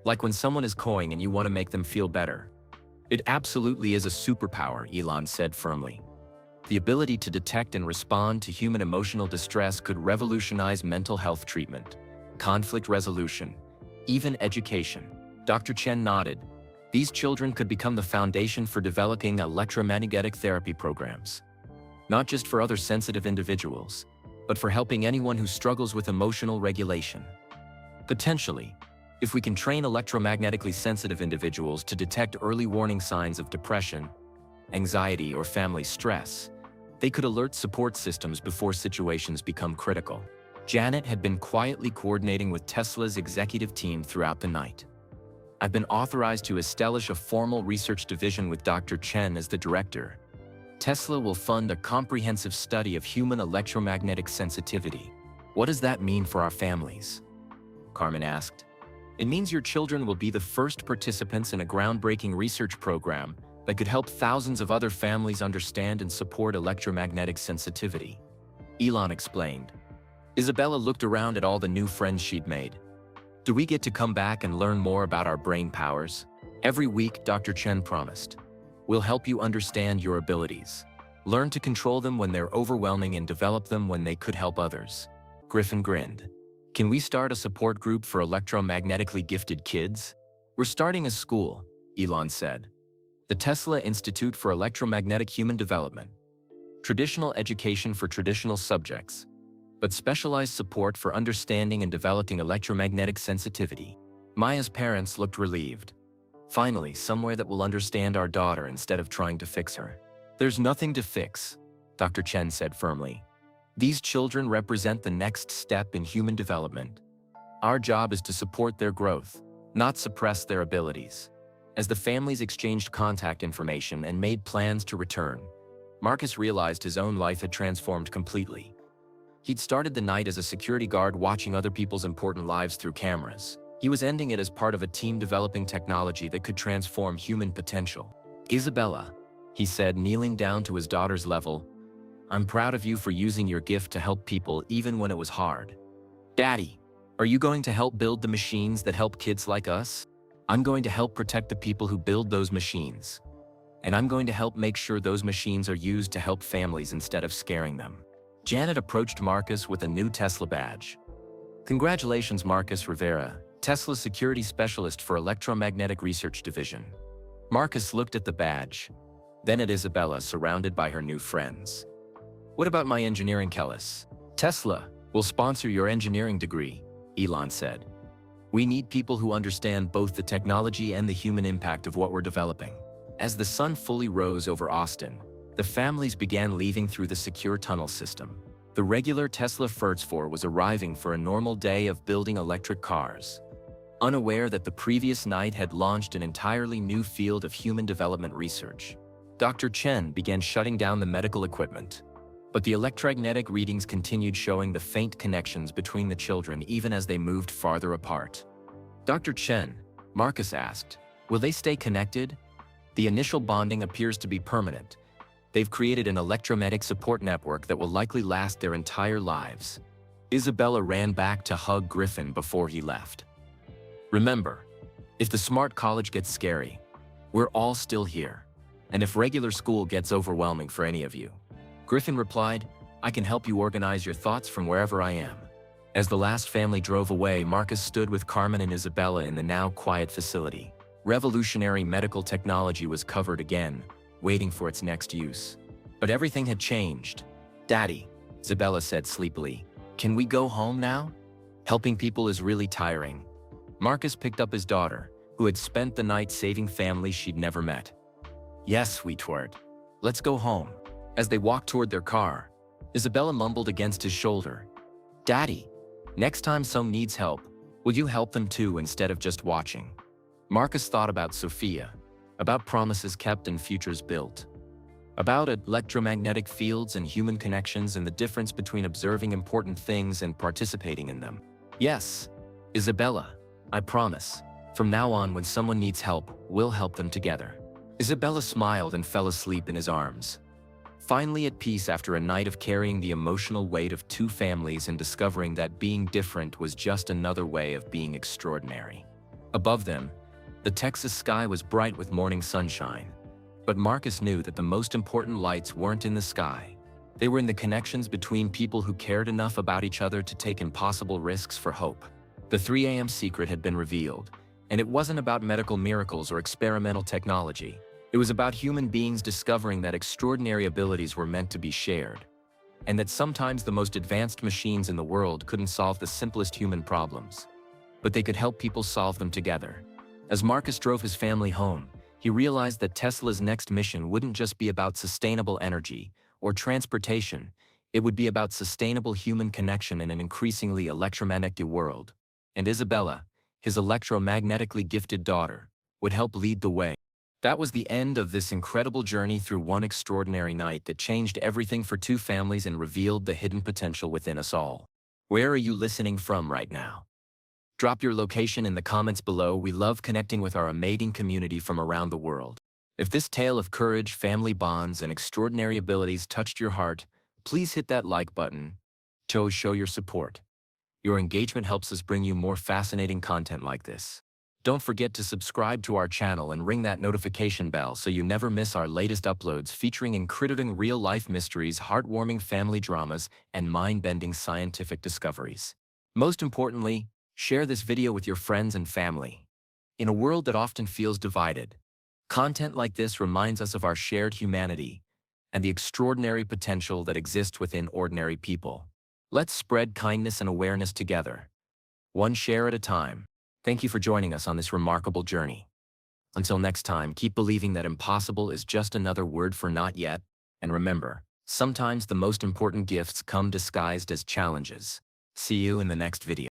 Like when someone is coying and you want to make them feel better. It absolutely is a superpower, Elon said firmly. The ability to detect and respond to human emotional distress could revolutionize mental health treatment, conflict resolution, even education. Dr. Chen nodded. These children could become the foundation for developing electromagnetic therapy programs. Not just for other sensitive individuals, but for helping anyone who struggles with emotional regulation. Potentially, if we can train electromagnetically sensitive individuals to detect early warning signs of depression, anxiety, or family stress, they could alert support systems before situations become critical. Janet had been quietly coordinating with Tesla's executive team throughout the night. I've been authorized to establish a formal research division with Dr. Chen as the director. Tesla will fund a comprehensive study of human electromagnetic sensitivity. What does that mean for our families? Carmen asked. It means your children will be the first participants in a groundbreaking research program that could help thousands of other families understand and support electromagnetic sensitivity. Elon explained. Isabella looked around at all the new friends she'd made. Do we get to come back and learn more about our brain powers? Every week, Dr. Chen promised. We'll help you understand your abilities. Learn to control them when they're overwhelming and develop them when they could help others. Griffin grinned. Can we start a support group for electromagnetically gifted kids? We're starting a school, Elon said. The Tesla Institute for Electromagnetic Human Development. Traditional education for traditional subjects, but specialized support for understanding and developing electromagnetic sensitivity. Maya's parents looked relieved. Finally, somewhere that will understand our daughter instead of trying to fix her. There's nothing to fix, Dr. Chen said firmly. These children represent the next step in human development. Our job is to support their growth, not suppress their abilities. As the families exchanged contact information and made plans to return, Marcus realized his own life had transformed completely. He'd started the night as a security guard watching other people's important lives through cameras. He was ending it as part of a team developing technology that could transform human potential. Isabella, he said, kneeling down to his daughter's level, I'm proud of you for using your gift to help people even when it was hard. Daddy, are you going to help build the machines that help kids like us? I'm going to help protect the people who build those machines. And I'm going to help make sure those machines are used to help families instead of scaring them. Janet approached Marcus with a new Tesla badge. Congratulations, Marcus Rivera, Tesla Security Specialist for Electromagnetic Research Division. Marcus looked at the badge, then at Isabella surrounded by her new friends. What about my engineering, Kellis? Tesla will sponsor your engineering degree, Elon said. We need people who understand both the technology and the human impact of what we're developing. As the sun fully rose over Austin, the families began leaving through the secure tunnel system. The regular Tesla First-4 was arriving for a normal day of building electric cars, unaware that the previous night had launched an entirely new field of human development research. Dr. Chen began shutting down the medical equipment, but the electromagnetic readings continued showing the faint connections between the children even as they moved farther apart. Dr. Chen, Marcus asked, will they stay connected? The initial bonding appears to be permanent. They've created an electromagnetic support network that will likely last their entire lives. Isabella ran back to hug Griffin before he left. Remember, if the smart college gets scary, we're all still here. And if regular school gets overwhelming for any of you, Griffin replied, I can help you organize your thoughts from wherever I am. As the last family drove away, Marcus stood with Carmen and Isabella in the now quiet facility. Revolutionary medical technology was covered again, waiting for its next use. But everything had changed. Daddy, Isabella said sleepily, can we go home now? Helping people is really tiring. Marcus picked up his daughter, who had spent the night saving families she'd never met. Yes, sweetheart. Let's go home. As they walked toward their car, Isabella mumbled against his shoulder, Daddy, next time someone needs help, will you help them too instead of just watching? Marcus thought about Sophia, about promises kept and futures built, about electromagnetic fields and human connections and the difference between observing important things and participating in them. Yes, Isabella, I promise. From now on, when someone needs help, we'll help them together. Isabella smiled and fell asleep in his arms. Finally at peace after a night of carrying the emotional weight of two families and discovering that being different was just another way of being extraordinary. Above them, the Texas sky was bright with morning sunshine. But Marcus knew that the most important lights weren't in the sky. They were in the connections between people who cared enough about each other to take impossible risks for hope. The 3 a.m. secret had been revealed, and it wasn't about medical miracles or experimental technology. It was about human beings discovering that extraordinary abilities were meant to be shared, and that sometimes the most advanced machines in the world couldn't solve the simplest human problems, but they could help people solve them together. As Marcus drove his family home, he realized that Tesla's next mission wouldn't just be about sustainable energy or transportation, it would be about sustainable human connection in an increasingly electromagnetic world. And Isabella, his electromagnetically gifted daughter, would help lead the way. That was the end of this incredible journey through one extraordinary night that changed everything for two families and revealed the hidden potential within us all. Where are you listening from right now? Drop your location in the comments below. We love connecting with our amazing community from around the world. If this tale of courage, family bonds, and extraordinary abilities touched your heart, please hit that like button to show your support. Your engagement helps us bring you more fascinating content like this. Don't forget to subscribe to our channel and ring that notification bell so you never miss our latest uploads featuring incredible real-life mysteries, heartwarming family dramas, and mind-bending scientific discoveries. Most importantly, share this video with your friends and family. In a world that often feels divided, content like this reminds us of our shared humanity and the extraordinary potential that exists within ordinary people. Let's spread kindness and awareness together, one share at a time. Thank you for joining us on this remarkable journey. Until next time, keep believing that impossible is just another word for not yet, and remember, sometimes the most important gifts come disguised as challenges. See you in the next video.